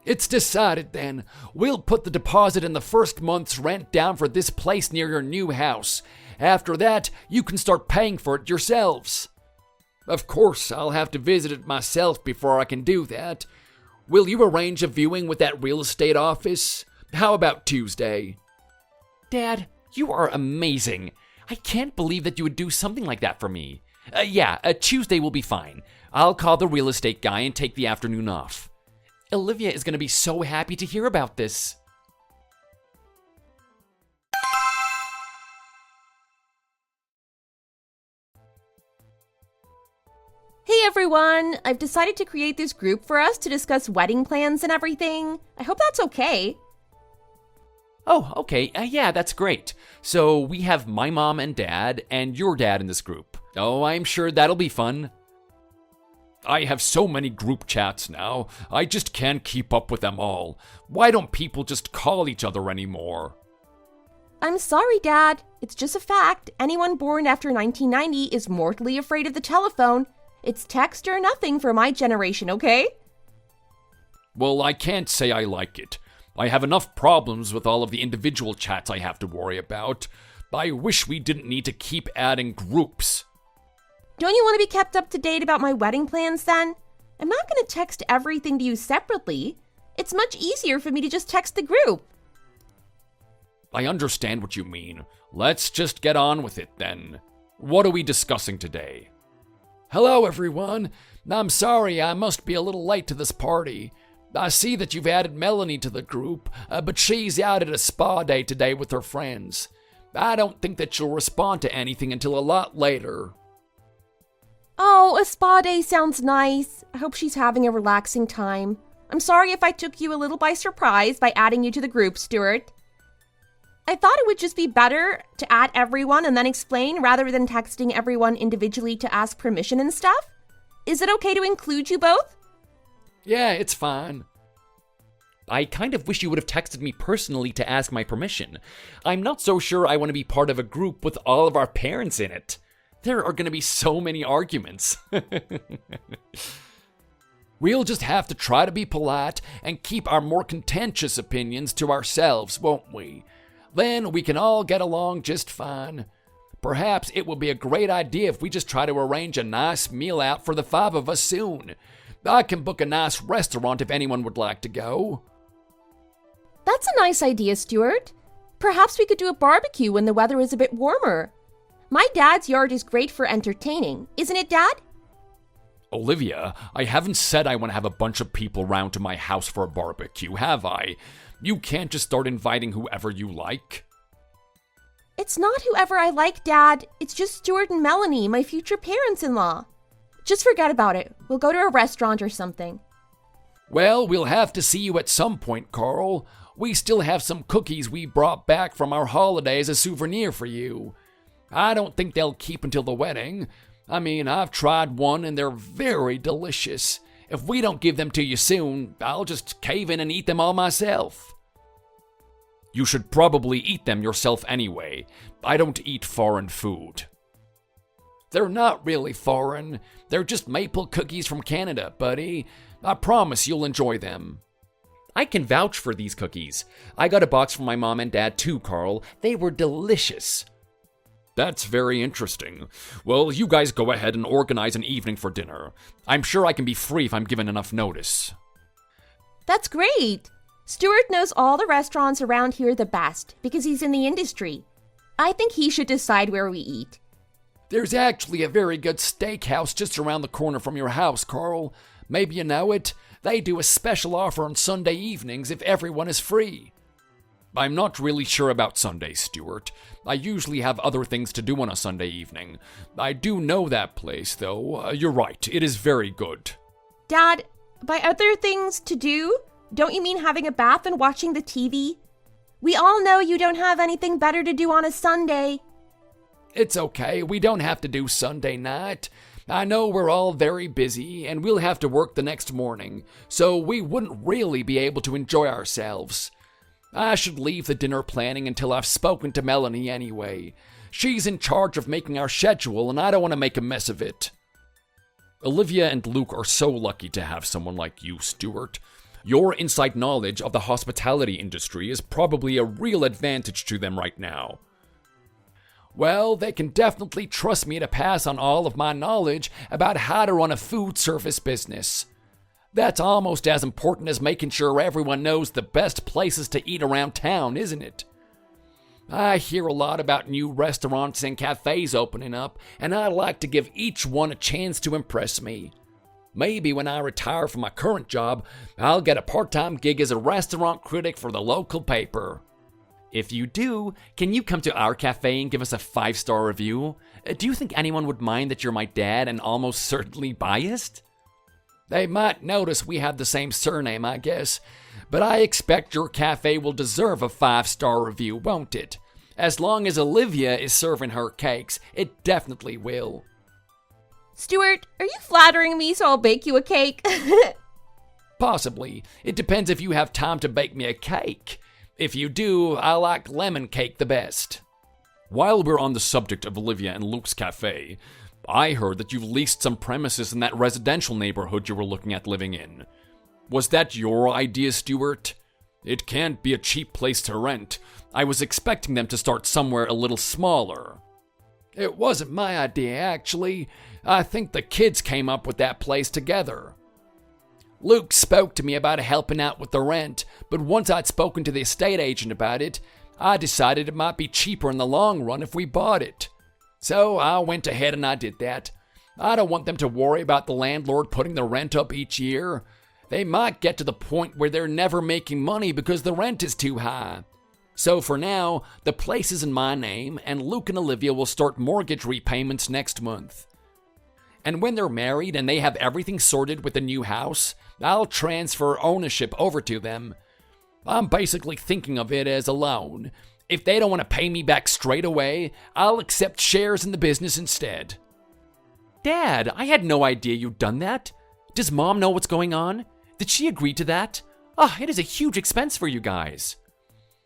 Speaker 2: It's decided then. We'll put the deposit in the first month's rent down for this place near your new house. After that, you can start paying for it yourselves. Of course, I'll have to visit it myself before I can do that. Will you arrange a viewing with that real estate office? How about Tuesday?
Speaker 1: Dad, you are amazing. I can't believe that you would do something like that for me. Tuesday will be fine. I'll call the real estate guy and take the afternoon off. Olivia is going to be so happy to hear about this.
Speaker 3: Hey everyone! I've decided to create this group for us to discuss wedding plans and everything. I hope that's okay.
Speaker 1: Oh, okay. Yeah, that's great. So we have my mom and dad and your dad in this group. Oh, I'm sure that'll be fun.
Speaker 2: I have so many group chats now, I just can't keep up with them all. Why don't people just call each other anymore?
Speaker 3: I'm sorry, Dad. It's just a fact. Anyone born after 1990 is mortally afraid of the telephone. It's text or nothing for my generation, okay?
Speaker 2: Well, I can't say I like it. I have enough problems with all of the individual chats I have to worry about. I wish we didn't need to keep adding groups.
Speaker 3: Don't you want to be kept up to date about my wedding plans then? I'm not going to text everything to you separately. It's much easier for me to just text the group.
Speaker 2: I understand what you mean. Let's just get on with it then. What are we discussing today? Hello, everyone. I'm sorry I must be a little late to this party. I see that you've added Melanie to the group, but she's out at a spa day today with her friends. I don't think that she'll respond to anything until a lot later.
Speaker 3: Oh, a spa day sounds nice. I hope she's having a relaxing time. I'm sorry if I took you a little by surprise by adding you to the group, Stuart. I thought it would just be better to add everyone and then explain rather than texting everyone individually to ask permission and stuff. Is it okay to include you both?
Speaker 2: Yeah, it's fine.
Speaker 1: I kind of wish you would have texted me personally to ask my permission. I'm not so sure I want to be part of a group with all of our parents in it. There are going to be so many arguments.
Speaker 2: We'll just have to try to be polite and keep our more contentious opinions to ourselves, won't we? Then we can all get along just fine. Perhaps it will be a great idea if we just try to arrange a nice meal out for the 5 of us soon. I can book a nice restaurant if anyone would like to go.
Speaker 3: That's a nice idea, Stuart. Perhaps we could do a barbecue when the weather is a bit warmer. My dad's yard is great for entertaining, isn't it, Dad?
Speaker 2: Olivia, I haven't said I want to have a bunch of people round to my house for a barbecue, have I? You can't just start inviting whoever you like.
Speaker 3: It's not whoever I like, Dad. It's just Stuart and Melanie, my future parents-in-law. Just forget about it. We'll go to a restaurant or something.
Speaker 2: Well, we'll have to see you at some point, Carl. We still have some cookies we brought back from our holiday as a souvenir for you. I don't think they'll keep until the wedding. I mean, I've tried one and they're very delicious. If we don't give them to you soon, I'll just cave in and eat them all myself. You should probably eat them yourself anyway. I don't eat foreign food. They're not really foreign. They're just maple cookies from Canada, buddy. I promise you'll enjoy them.
Speaker 1: I can vouch for these cookies. I got a box from my mom and dad too, Carl. They were delicious.
Speaker 2: That's very interesting. Well, you guys go ahead and organize an evening for dinner. I'm sure I can be free if I'm given enough notice.
Speaker 3: That's great. Stuart knows all the restaurants around here the best because he's in the industry. I think he should decide where we eat.
Speaker 2: There's actually a very good steakhouse just around the corner from your house, Carl. Maybe you know it. They do a special offer on Sunday evenings if everyone is free. I'm not really sure about Sundays, Stuart. I usually have other things to do on a Sunday evening. I do know that place, though. You're right, it is very good.
Speaker 3: Dad, by other things to do, don't you mean having a bath and watching the TV? We all know you don't have anything better to do on a Sunday.
Speaker 2: It's okay, we don't have to do Sunday night. I know we're all very busy, and we'll have to work the next morning, so we wouldn't really be able to enjoy ourselves. I should leave the dinner planning until I've spoken to Melanie anyway. She's in charge of making our schedule, and I don't want to make a mess of it. Olivia and Luke are so lucky to have someone like you, Stuart. Your inside knowledge of the hospitality industry is probably a real advantage to them right now. Well, they can definitely trust me to pass on all of my knowledge about how to run a food service business. That's almost as important as making sure everyone knows the best places to eat around town, isn't it? I hear a lot about new restaurants and cafes opening up, and I like to give each one a chance to impress me. Maybe when I retire from my current job, I'll get a part-time gig as a restaurant critic for the local paper.
Speaker 1: If you do, can you come to our cafe and give us a 5-star review? Do you think anyone would mind that you're my dad and almost certainly biased?
Speaker 2: They might notice we have the same surname, I guess, but I expect your cafe will deserve a 5-star review, won't it? As long as Olivia is serving her cakes, it definitely will.
Speaker 3: Stuart, are you flattering me so I'll bake you a cake?
Speaker 2: Possibly. It depends if you have time to bake me a cake. If you do, I like lemon cake the best. While we're on the subject of Olivia and Luke's cafe, I heard that you've leased some premises in that residential neighborhood you were looking at living in. Was that your idea, Stuart? It can't be a cheap place to rent. I was expecting them to start somewhere a little smaller. It wasn't my idea, actually. I think the kids came up with that place together. Luke spoke to me about helping out with the rent, but once I'd spoken to the estate agent about it, I decided it might be cheaper in the long run if we bought it. So I went ahead and I did that. I don't want them to worry about the landlord putting the rent up each year. They might get to the point where they're never making money because the rent is too high. So for now, the place is in my name, and Luke and Olivia will start mortgage repayments next month. And when they're married and they have everything sorted with the new house, I'll transfer ownership over to them. I'm basically thinking of it as a loan. If they don't want to pay me back straight away, I'll accept shares in the business instead.
Speaker 1: Dad, I had no idea you'd done that. Does Mom know what's going on? Did she agree to that? It is a huge expense for you guys.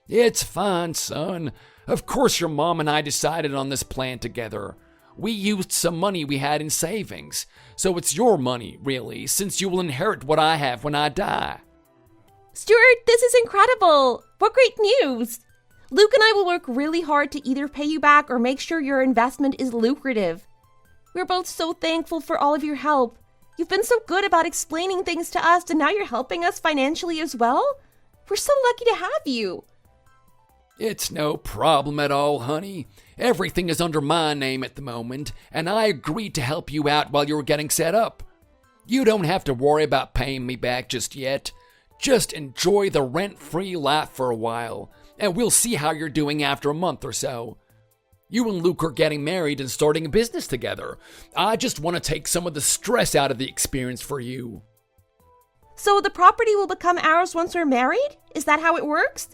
Speaker 2: It's fine, son. Of course your mom and I decided on this plan together. We used some money we had in savings, so it's your money, really, since you will inherit what I have when I die.
Speaker 3: Stuart, this is incredible! What great news! Luke and I will work really hard to either pay you back or make sure your investment is lucrative. We're both so thankful for all of your help. You've been so good about explaining things to us, and now you're helping us financially as well? We're so lucky to have you.
Speaker 2: It's no problem at all, honey. Everything is under my name at the moment, and I agreed to help you out while you were getting set up. You don't have to worry about paying me back just yet. Just enjoy the rent-free life for a while, and we'll see how you're doing after a month or so. You and Luke are getting married and starting a business together. I just want to take some of the stress out of the experience for you.
Speaker 3: So the property will become ours once we're married? Is that how it works?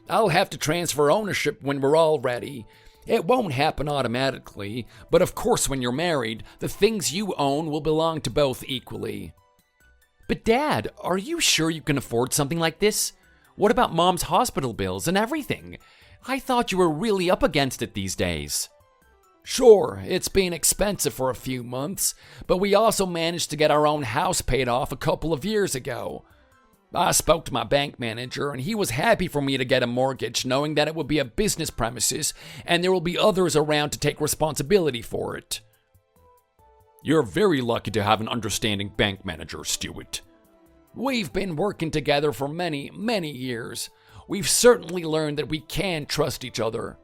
Speaker 2: I'll have to transfer ownership when we're all ready. It won't happen automatically, but of course when you're married, the things you own will belong to both equally.
Speaker 1: But Dad, are you sure you can afford something like this? What about Mom's hospital bills and everything? I thought you were really up against it these days.
Speaker 2: Sure, it's been expensive for a few months, but we also managed to get our own house paid off a couple of years ago. I spoke to my bank manager, and he was happy for me to get a mortgage, knowing that it would be a business premises, and there will be others around to take responsibility for it.
Speaker 1: You're very lucky to have an understanding bank manager, Stuart.
Speaker 2: We've been working together for many, many years. We've certainly learned that we can trust each other.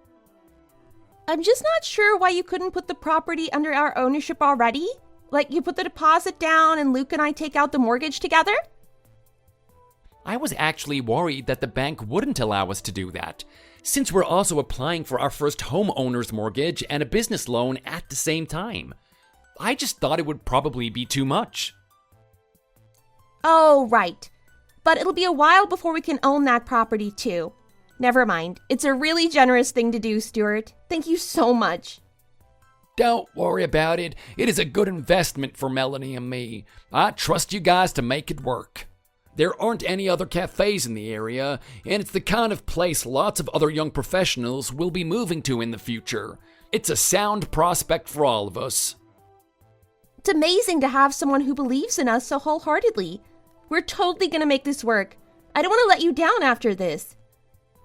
Speaker 3: I'm just not sure why you couldn't put the property under our ownership already. Like, you put the deposit down and Luke and I take out the mortgage together?
Speaker 1: I was actually worried that the bank wouldn't allow us to do that, since we're also applying for our first homeowner's mortgage and a business loan at the same time. I just thought it would probably be too much.
Speaker 3: Oh, right. But it'll be a while before we can own that property too. Never mind. It's a really generous thing to do, Stuart. Thank you so much.
Speaker 2: Don't worry about it. It is a good investment for Melanie and me. I trust you guys to make it work. There aren't any other cafes in the area, and it's the kind of place lots of other young professionals will be moving to in the future. It's a sound prospect for all of us.
Speaker 3: It's amazing to have someone who believes in us so wholeheartedly. We're totally gonna make this work. I don't want to let you down after this.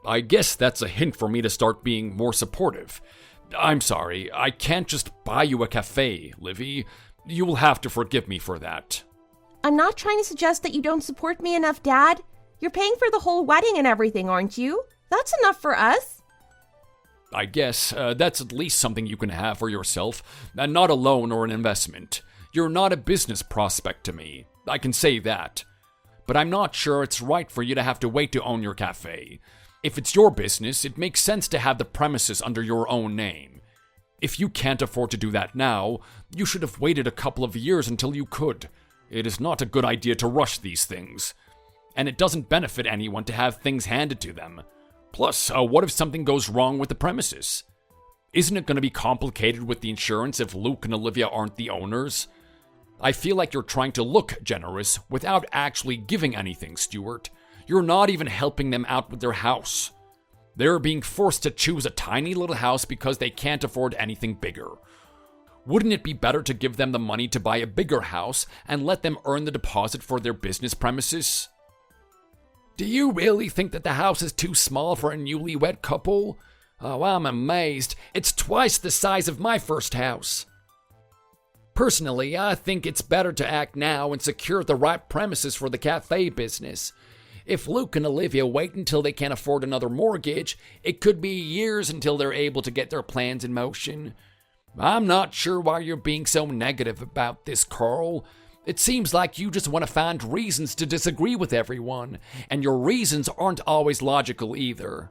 Speaker 1: I guess that's a hint for me to start being more supportive. I'm sorry, I can't just buy you a cafe, Livy. You will have to forgive me for that.
Speaker 3: I'm not trying to suggest that you don't support me enough, Dad. You're paying for the whole wedding and everything, aren't you? That's enough for us.
Speaker 1: I guess that's at least something you can have for yourself, and not a loan or an investment. You're not a business prospect to me, I can say that. But I'm not sure it's right for you to have to wait to own your cafe. If it's your business, it makes sense to have the premises under your own name. If you can't afford to do that now, you should have waited a couple of years until you could. It is not a good idea to rush these things. And it doesn't benefit anyone to have things handed to them. Plus, what if something goes wrong with the premises? Isn't it going to be complicated with the insurance if Luke and Olivia aren't the owners? I feel like you're trying to look generous without actually giving anything, Stuart. You're not even helping them out with their house. They're being forced to choose a tiny little house because they can't afford anything bigger. Wouldn't it be better to give them the money to buy a bigger house and let them earn the deposit for their business premises?
Speaker 2: Do you really think that the house is too small for a newlywed couple? Oh, I'm amazed. It's twice the size of my first house. Personally, I think it's better to act now and secure the right premises for the cafe business. If Luke and Olivia wait until they can afford another mortgage, it could be years until they're able to get their plans in motion. I'm not sure why you're being so negative about this, Carl. It seems like you just want to find reasons to disagree with everyone, and your reasons aren't always logical either.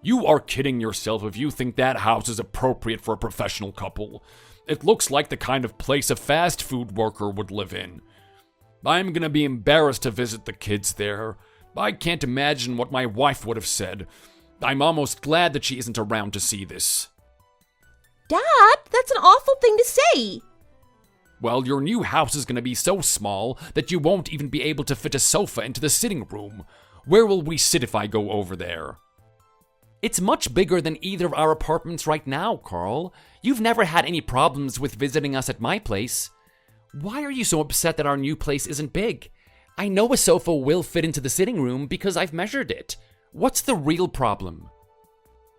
Speaker 1: You are kidding yourself if you think that house is appropriate for a professional couple. It looks like the kind of place a fast food worker would live in. I'm gonna be embarrassed to visit the kids there. I can't imagine what my wife would have said. I'm almost glad that she isn't around to see this.
Speaker 3: Dad, that's an awful thing to say.
Speaker 1: Well, your new house is gonna be so small that you won't even be able to fit a sofa into the sitting room. Where will we sit if I go over there? It's much bigger than either of our apartments right now, Carl. You've never had any problems with visiting us at my place. Why are you so upset that our new place isn't big? I know a sofa will fit into the sitting room because I've measured it. What's the real problem?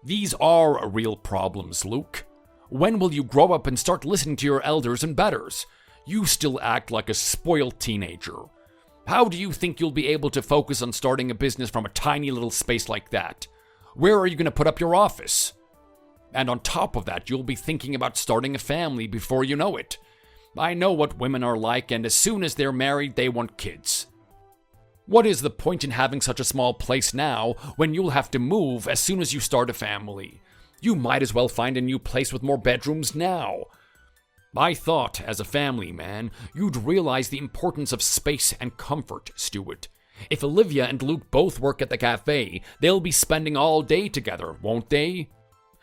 Speaker 1: These are real problems, Luke. When will you grow up and start listening to your elders and betters? You still act like a spoiled teenager. How do you think you'll be able to focus on starting a business from a tiny little space like that? Where are you going to put up your office? And on top of that, you'll be thinking about starting a family before you know it. I know what women are like, and as soon as they're married, they want kids. What is the point in having such a small place now when you'll have to move as soon as you start a family?
Speaker 2: You might as well find a new place with more bedrooms now. I thought, as a family man, you'd realize the importance of space and comfort, Stuart. If Olivia and Luke both work at the cafe, they'll be spending all day together, won't they?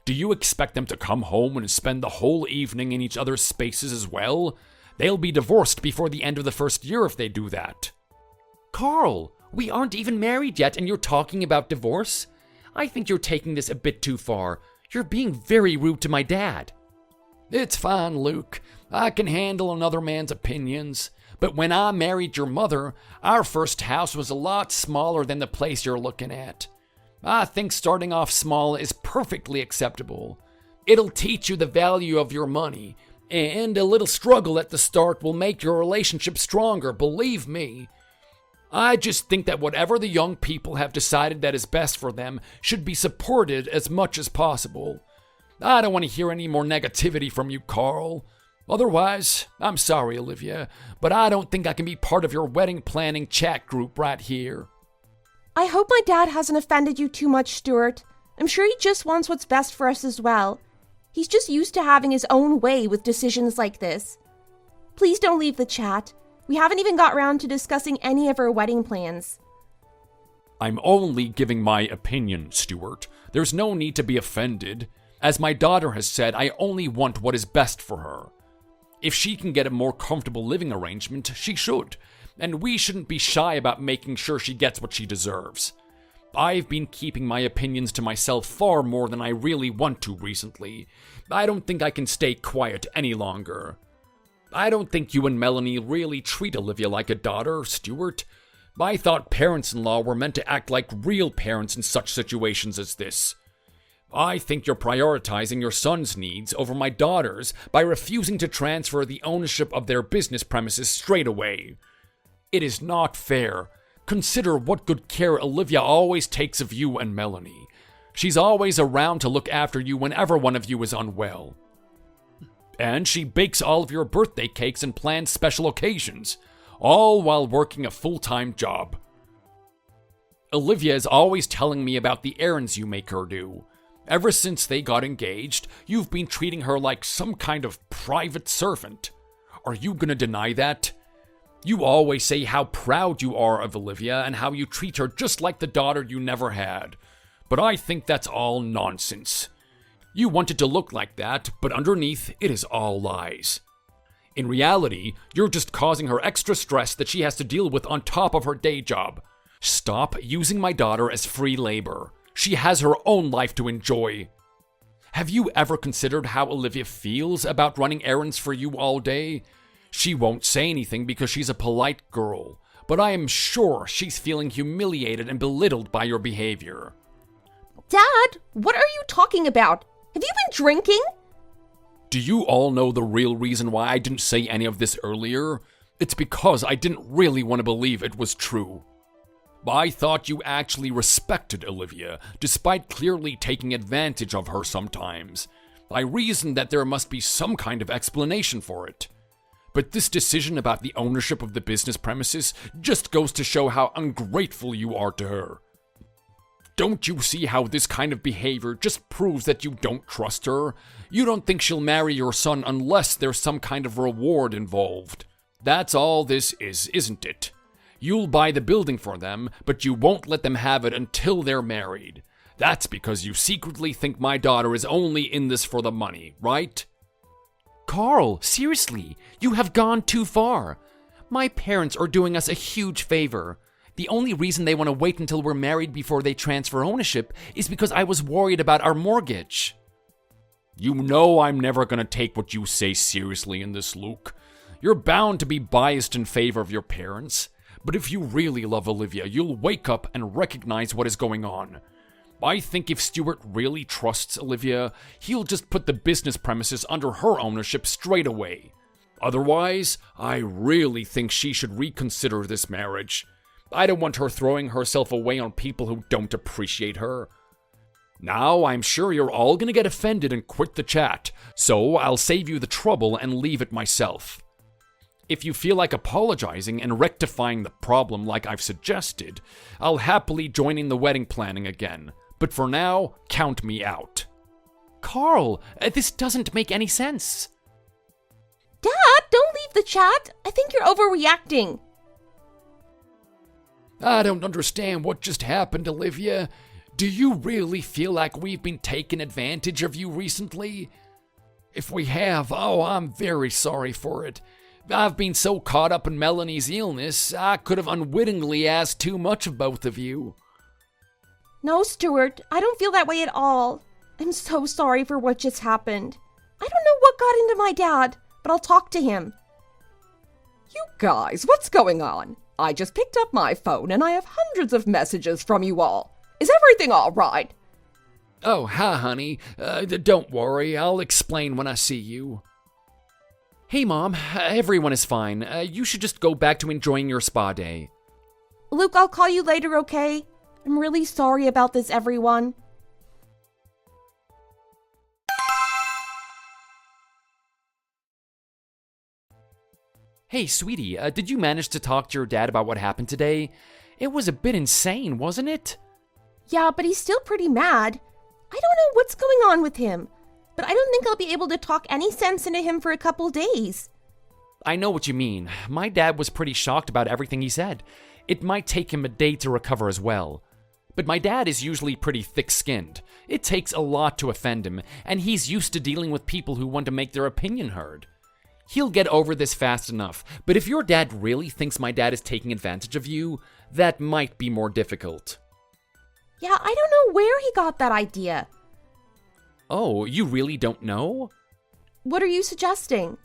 Speaker 2: Do you expect them to come home and spend the whole evening in each other's spaces as well? They'll be divorced before the end of the first year if they do that.
Speaker 1: Carl, we aren't even married yet and you're talking about divorce? I think you're taking this a bit too far. You're being very rude to my dad.
Speaker 2: It's fine, Luke. I can handle another man's opinions. But when I married your mother, our first house was a lot smaller than the place you're looking at. I think starting off small is perfectly acceptable. It'll teach you the value of your money, and a little struggle at the start will make your relationship stronger, believe me. I just think that whatever the young people have decided that is best for them should be supported as much as possible. I don't want to hear any more negativity from you, Carl. Otherwise, I'm sorry, Olivia, but I don't think I can be part of your wedding planning chat group right here.
Speaker 3: I hope my dad hasn't offended you too much, Stuart. I'm sure he just wants what's best for us as well. He's just used to having his own way with decisions like this. Please don't leave the chat. We haven't even got around to discussing any of our wedding plans.
Speaker 2: I'm only giving my opinion, Stuart. There's no need to be offended. As my daughter has said, I only want what is best for her. If she can get a more comfortable living arrangement, she should, and we shouldn't be shy about making sure she gets what she deserves. I've been keeping my opinions to myself far more than I really want to recently. I don't think I can stay quiet any longer. I don't think you and Melanie really treat Olivia like a daughter, Stuart. I thought parents-in-law were meant to act like real parents in such situations as this. I think you're prioritizing your son's needs over my daughter's by refusing to transfer the ownership of their business premises straight away. It is not fair. Consider what good care Olivia always takes of you and Melanie. She's always around to look after you whenever one of you is unwell. And she bakes all of your birthday cakes and plans special occasions, all while working a full-time job. Olivia is always telling me about the errands you make her do. Ever since they got engaged, you've been treating her like some kind of private servant. Are you gonna deny that? You always say how proud you are of Olivia and how you treat her just like the daughter you never had. But I think that's all nonsense. You want it to look like that, but underneath, it is all lies. In reality, you're just causing her extra stress that she has to deal with on top of her day job. Stop using my daughter as free labor. She has her own life to enjoy. Have you ever considered how Olivia feels about running errands for you all day? She won't say anything because she's a polite girl, but I am sure she's feeling humiliated and belittled by your behavior.
Speaker 3: Dad, what are you talking about? Have you been drinking?
Speaker 2: Do you all know the real reason why I didn't say any of this earlier? It's because I didn't really want to believe it was true. I thought you actually respected Olivia, despite clearly taking advantage of her sometimes. I reasoned that there must be some kind of explanation for it. But this decision about the ownership of the business premises just goes to show how ungrateful you are to her. Don't you see how this kind of behavior just proves that you don't trust her? You don't think she'll marry your son unless there's some kind of reward involved. That's all this is, isn't it? You'll buy the building for them, but you won't let them have it until they're married. That's because you secretly think my daughter is only in this for the money, right?
Speaker 1: Carl, seriously, you have gone too far. My parents are doing us a huge favor. The only reason they want to wait until we're married before they transfer ownership is because I was worried about our mortgage.
Speaker 2: You know I'm never going to take what you say seriously in this, Luke. You're bound to be biased in favor of your parents. But if you really love Olivia, you'll wake up and recognize what is going on. I think if Stuart really trusts Olivia, he'll just put the business premises under her ownership straight away. Otherwise, I really think she should reconsider this marriage. I don't want her throwing herself away on people who don't appreciate her. Now, I'm sure you're all gonna get offended and quit the chat, so I'll save you the trouble and leave it myself. If you feel like apologizing and rectifying the problem like I've suggested, I'll happily join in the wedding planning again. But for now, count me out.
Speaker 1: Carl, this doesn't make any sense.
Speaker 3: Dad, don't leave the chat. I think you're overreacting.
Speaker 2: I don't understand what just happened, Olivia. Do you really feel like we've been taking advantage of you recently? If we have, I'm very sorry for it. I've been so caught up in Melanie's illness, I could have unwittingly asked too much of both of you.
Speaker 3: No, Stuart, I don't feel that way at all. I'm so sorry for what just happened. I don't know what got into my dad, but I'll talk to him.
Speaker 4: You guys, what's going on? I just picked up my phone and I have hundreds of messages from you all. Is everything all right?
Speaker 2: Oh, hi, honey. Don't worry, I'll explain when I see you.
Speaker 1: Hey, Mom, everyone is fine. You should just go back to enjoying your spa day.
Speaker 3: Luke, I'll call you later, okay? I'm really sorry about this, everyone.
Speaker 1: Hey, sweetie, did you manage to talk to your dad about what happened today? It was a bit insane, wasn't it?
Speaker 3: Yeah, but he's still pretty mad. I don't know what's going on with him, but I don't think I'll be able to talk any sense into him for a couple days.
Speaker 1: I know what you mean. My dad was pretty shocked about everything he said. It might take him a day to recover as well. But my dad is usually pretty thick-skinned. It takes a lot to offend him, and he's used to dealing with people who want to make their opinion heard. He'll get over this fast enough, but if your dad really thinks my dad is taking advantage of you, that might be more difficult.
Speaker 3: Yeah, I don't know where he got that idea.
Speaker 1: Oh, you really don't know?
Speaker 3: What are you suggesting?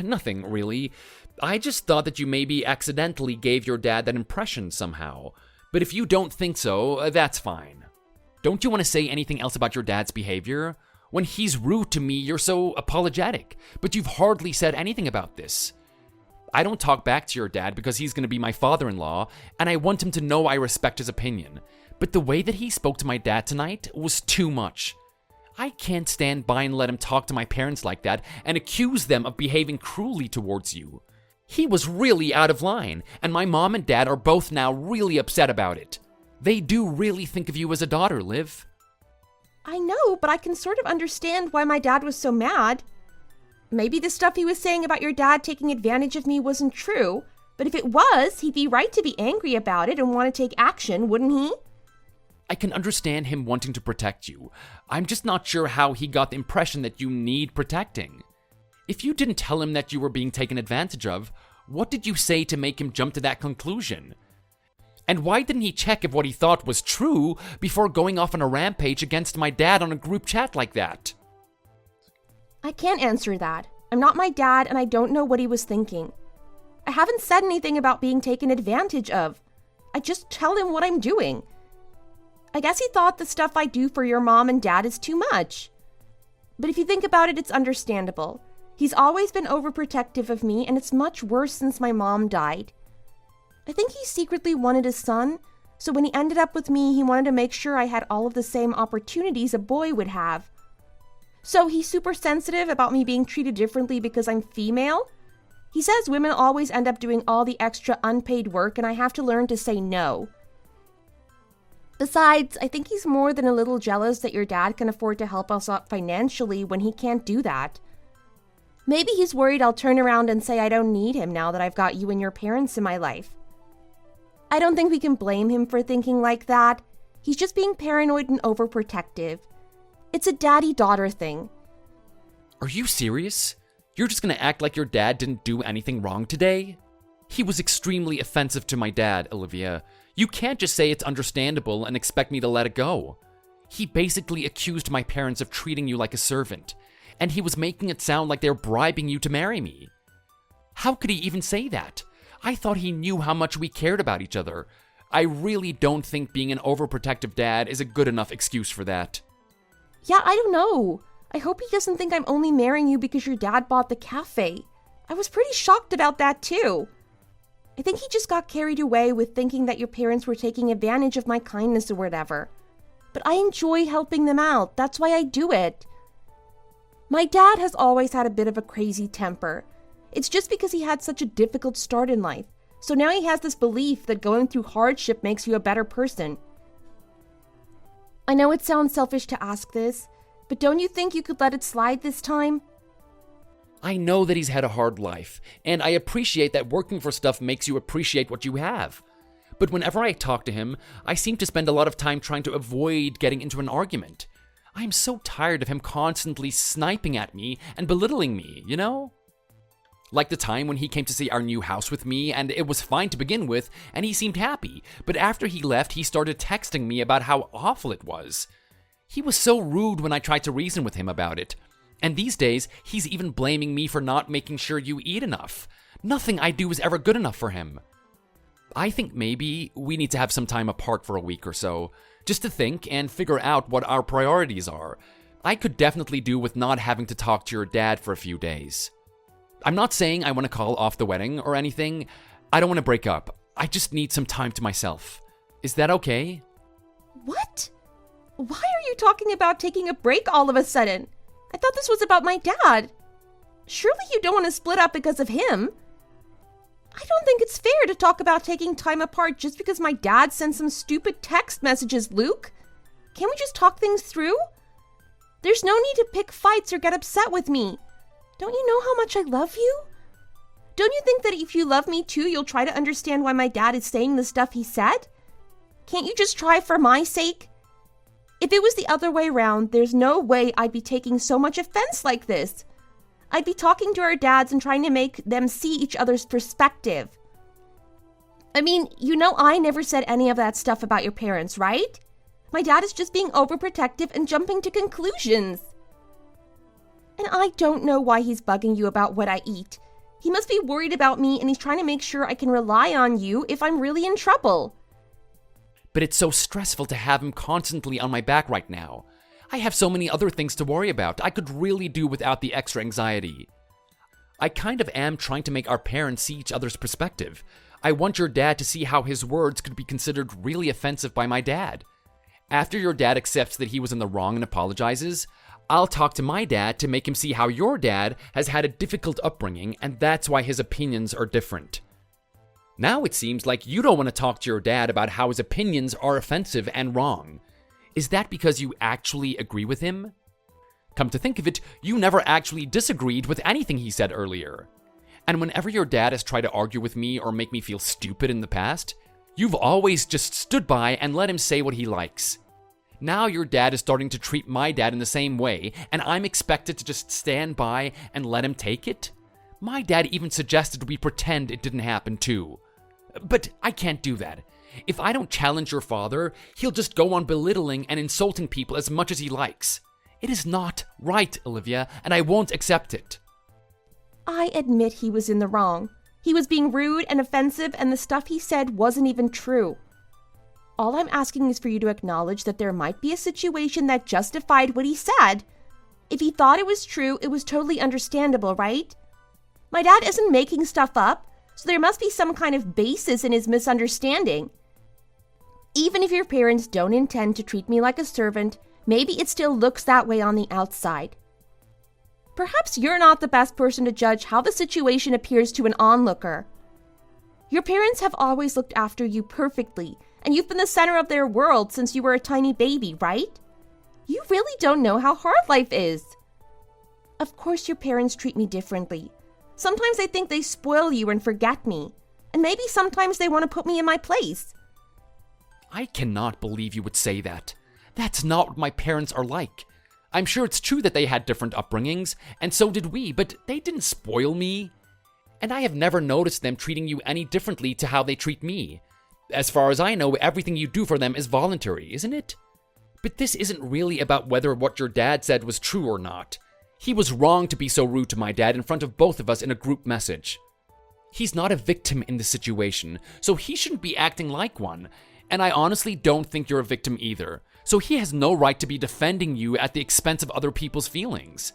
Speaker 1: Nothing, really. I just thought that you maybe accidentally gave your dad that impression somehow. But if you don't think so, that's fine. Don't you want to say anything else about your dad's behavior? When he's rude to me, you're so apologetic, but you've hardly said anything about this. I don't talk back to your dad because he's going to be my father-in-law, and I want him to know I respect his opinion. But the way that he spoke to my dad tonight was too much. I can't stand by and let him talk to my parents like that and accuse them of behaving cruelly towards you. He was really out of line, and my mom and dad are both now really upset about it. They do really think of you as a daughter, Liv.
Speaker 3: I know, but I can sort of understand why my dad was so mad. Maybe the stuff he was saying about your dad taking advantage of me wasn't true, but if it was, he'd be right to be angry about it and want to take action, wouldn't he?
Speaker 1: I can understand him wanting to protect you. I'm just not sure how he got the impression that you need protecting. If you didn't tell him that you were being taken advantage of, what did you say to make him jump to that conclusion? And why didn't he check if what he thought was true before going off on a rampage against my dad on a group chat like that?
Speaker 3: I can't answer that. I'm not my dad and I don't know what he was thinking. I haven't said anything about being taken advantage of. I just tell him what I'm doing. I guess he thought the stuff I do for your mom and dad is too much. But if you think about it, it's understandable. He's always been overprotective of me and it's much worse since my mom died. I think he secretly wanted a son, so when he ended up with me, he wanted to make sure I had all of the same opportunities a boy would have. So he's super sensitive about me being treated differently because I'm female. He says women always end up doing all the extra unpaid work and I have to learn to say no. Besides, I think he's more than a little jealous that your dad can afford to help us out financially when he can't do that. Maybe he's worried I'll turn around and say I don't need him now that I've got you and your parents in my life. I don't think we can blame him for thinking like that. He's just being paranoid and overprotective. It's a daddy-daughter thing.
Speaker 1: Are you serious? You're just gonna act like your dad didn't do anything wrong today? He was extremely offensive to my dad, Olivia. You can't just say it's understandable and expect me to let it go. He basically accused my parents of treating you like a servant, and he was making it sound like they're bribing you to marry me. How could he even say that? I thought he knew how much we cared about each other. I really don't think being an overprotective dad is a good enough excuse for that.
Speaker 3: Yeah, I don't know. I hope he doesn't think I'm only marrying you because your dad bought the cafe. I was pretty shocked about that too. I think he just got carried away with thinking that your parents were taking advantage of my kindness or whatever. But I enjoy helping them out. That's why I do it. My dad has always had a bit of a crazy temper. It's just because he had such a difficult start in life. So now he has this belief that going through hardship makes you a better person. I know it sounds selfish to ask this, But don't you think you could let it slide this time?
Speaker 1: I know that he's had a hard life, and I appreciate that working for stuff makes you appreciate what you have. But whenever I talk to him, I seem to spend a lot of time trying to avoid getting into an argument. I am so tired of him constantly sniping at me and belittling me, you know? Like the time when he came to see our new house with me, and it was fine to begin with, and he seemed happy, but after he left, he started texting me about how awful it was. He was so rude when I tried to reason with him about it. And these days, he's even blaming me for not making sure you eat enough. Nothing I do is ever good enough for him. I think maybe we need to have some time apart for a week or so, just to think and figure out what our priorities are. I could definitely do with not having to talk to your dad for a few days. I'm not saying I want to call off the wedding or anything. I don't want to break up. I just need some time to myself. Is that okay?
Speaker 3: What? Why are you talking about taking a break all of a sudden? I thought this was about my dad. Surely you don't want to split up because of him. I don't think it's fair to talk about taking time apart just because my dad sent some stupid text messages, Luke. Can't we just talk things through? There's no need to pick fights or get upset with me. Don't you know how much I love you? Don't you think that if you love me too, you'll try to understand why my dad is saying the stuff he said? Can't you just try for my sake? If it was the other way around, there's no way I'd be taking so much offense like this. I'd be talking to our dads and trying to make them see each other's perspective. I mean, you know I never said any of that stuff about your parents, right? My dad is just being overprotective and jumping to conclusions. And I don't know why he's bugging you about what I eat. He must be worried about me and he's trying to make sure I can rely on you if I'm really in trouble.
Speaker 1: But it's so stressful to have him constantly on my back right now. I have so many other things to worry about. I could really do without the extra anxiety. I kind of am trying to make our parents see each other's perspective. I want your dad to see how his words could be considered really offensive by my dad. After your dad accepts that he was in the wrong and apologizes, I'll talk to my dad to make him see how your dad has had a difficult upbringing and that's why his opinions are different. Now it seems like you don't want to talk to your dad about how his opinions are offensive and wrong. Is that because you actually agree with him? Come to think of it, you never actually disagreed with anything he said earlier. And whenever your dad has tried to argue with me or make me feel stupid in the past, you've always just stood by and let him say what he likes. Now your dad is starting to treat my dad in the same way, and I'm expected to just stand by and let him take it? My dad even suggested we pretend it didn't happen too. But I can't do that. If I don't challenge your father, he'll just go on belittling and insulting people as much as he likes. It is not right, Olivia, and I won't accept it.
Speaker 3: I admit he was in the wrong. He was being rude and offensive, and the stuff he said wasn't even true. All I'm asking is for you to acknowledge that there might be a situation that justified what he said. If he thought it was true, it was totally understandable, right? My dad isn't making stuff up, so there must be some kind of basis in his misunderstanding. Even if your parents don't intend to treat me like a servant, maybe it still looks that way on the outside. Perhaps you're not the best person to judge how the situation appears to an onlooker. Your parents have always looked after you perfectly, and you've been the center of their world since you were a tiny baby, right? You really don't know how hard life is. Of course your parents treat me differently. Sometimes I think they spoil you and forget me, and maybe sometimes they want to put me in my place.
Speaker 1: I cannot believe you would say that. That's not what my parents are like. I'm sure it's true that they had different upbringings, and so did we, but they didn't spoil me. And I have never noticed them treating you any differently to how they treat me. As far as I know, everything you do for them is voluntary, isn't it? But this isn't really about whether what your dad said was true or not. He was wrong to be so rude to my dad in front of both of us in a group message. He's not a victim in this situation, so he shouldn't be acting like one. And I honestly don't think you're a victim either, so he has no right to be defending you at the expense of other people's feelings.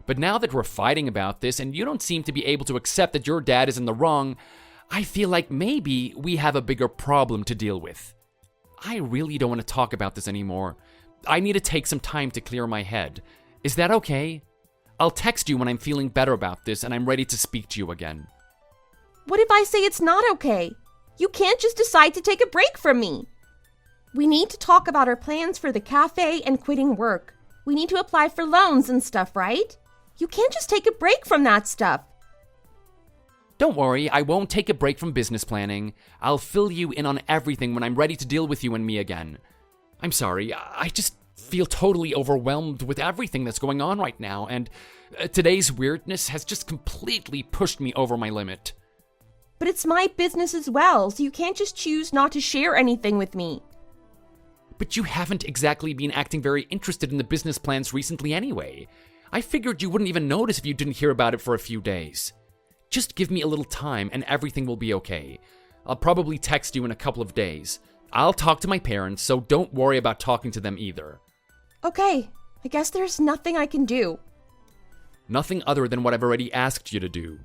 Speaker 1: But now that we're fighting about this and you don't seem to be able to accept that your dad is in the wrong, I feel like maybe we have a bigger problem to deal with. I really don't want to talk about this anymore. I need to take some time to clear my head. Is that okay? I'll text you when I'm feeling better about this and I'm ready to speak to you again.
Speaker 3: What if I say it's not okay? You can't just decide to take a break from me. We need to talk about our plans for the cafe and quitting work. We need to apply for loans and stuff, right? You can't just take a break from that stuff.
Speaker 1: Don't worry, I won't take a break from business planning. I'll fill you in on everything when I'm ready to deal with you and me again. I'm sorry, I just feel totally overwhelmed with everything that's going on right now, and today's weirdness has just completely pushed me over my limit.
Speaker 3: But it's my business as well, so you can't just choose not to share anything with me.
Speaker 1: But you haven't exactly been acting very interested in the business plans recently anyway. I figured you wouldn't even notice if you didn't hear about it for a few days. Just give me a little time and everything will be okay. I'll probably text you in a couple of days. I'll talk to my parents, so don't worry about talking to them either.
Speaker 3: Okay, I guess there's nothing I can do.
Speaker 1: Nothing other than what I've already asked you to do.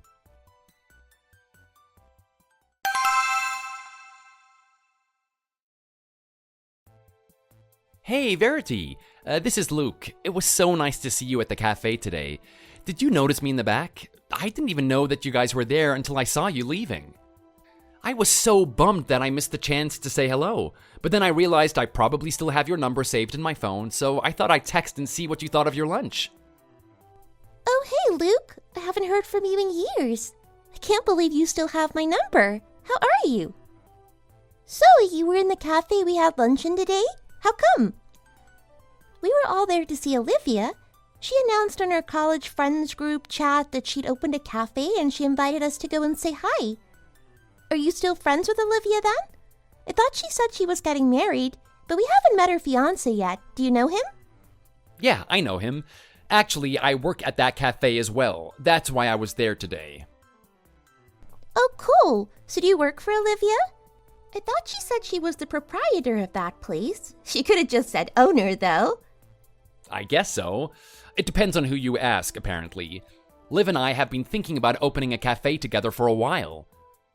Speaker 1: Hey, Verity. This is Luke. It was so nice to see you at the cafe today. Did you notice me in the back? I didn't even know that you guys were there until I saw you leaving. I was so bummed that I missed the chance to say hello, but then I realized I probably still have your number saved in my phone, so I thought I'd text and see what you thought of your lunch.
Speaker 5: Oh, hey, Luke. I haven't heard from you in years. I can't believe you still have my number. How are you? So, you were in the cafe we had lunch in today? How come? We were all there to see Olivia. She announced on her college friends group chat that she'd opened a cafe and she invited us to go and say hi. Are you still friends with Olivia then? I thought she said she was getting married, but we haven't met her fiancé yet. Do you know him?
Speaker 1: Yeah, I know him. Actually, I work at that cafe as well. That's why I was there today.
Speaker 5: Oh, cool. So do you work for Olivia? I thought she said she was the proprietor of that place. She could have just said owner, though.
Speaker 1: I guess so. It depends on who you ask, apparently. Liv and I have been thinking about opening a cafe together for a while.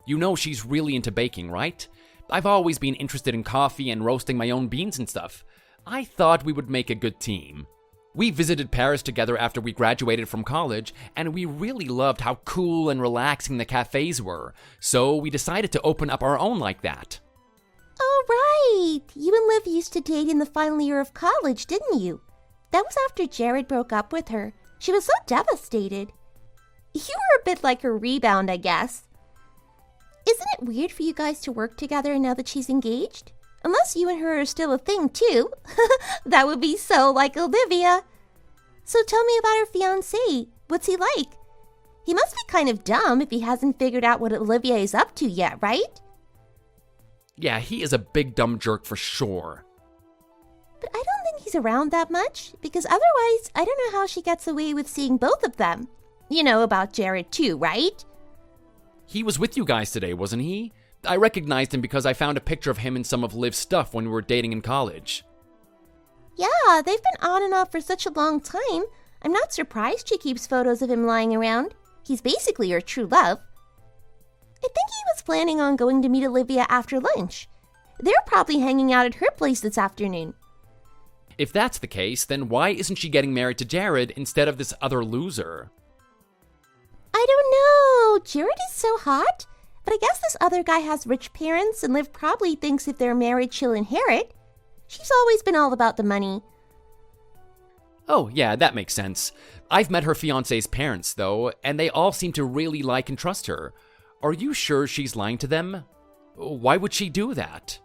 Speaker 1: You know she's really into baking, right? I've always been interested in coffee and roasting my own beans and stuff. I thought we would make a good team. We visited Paris together after we graduated from college, and we really loved how cool and relaxing the cafes were, so we decided to open up our own like that.
Speaker 5: Oh, right. You and Liv used to date in the final year of college, didn't you? That was after Jared broke up with her. She was so devastated. You were a bit like her rebound, I guess. Isn't it weird for you guys to work together now that she's engaged? Unless you and her are still a thing, too. That would be so like Olivia. So tell me about her fiancé. What's he like? He must be kind of dumb if he hasn't figured out what Olivia is up to yet, right?
Speaker 1: Yeah, he is a big dumb jerk for sure.
Speaker 5: But I don't think he's around that much, because otherwise I don't know how she gets away with seeing both of them. You know about Jared too, right?
Speaker 1: He was with you guys today, wasn't he? I recognized him because I found a picture of him in some of Liv's stuff when we were dating in college.
Speaker 5: Yeah, they've been on and off for such a long time. I'm not surprised she keeps photos of him lying around. He's basically her true love. I think he was planning on going to meet Olivia after lunch. They're probably hanging out at her place this afternoon.
Speaker 1: If that's the case, then why isn't she getting married to Jared instead of this other loser?
Speaker 5: I don't know. Jared is so hot. But I guess this other guy has rich parents, and Liv probably thinks if they're married, she'll inherit. She's always been all about the money.
Speaker 1: Oh, yeah, that makes sense. I've met her fiancé's parents, though, and they all seem to really like and trust her. Are you sure she's lying to them? Why would she do that?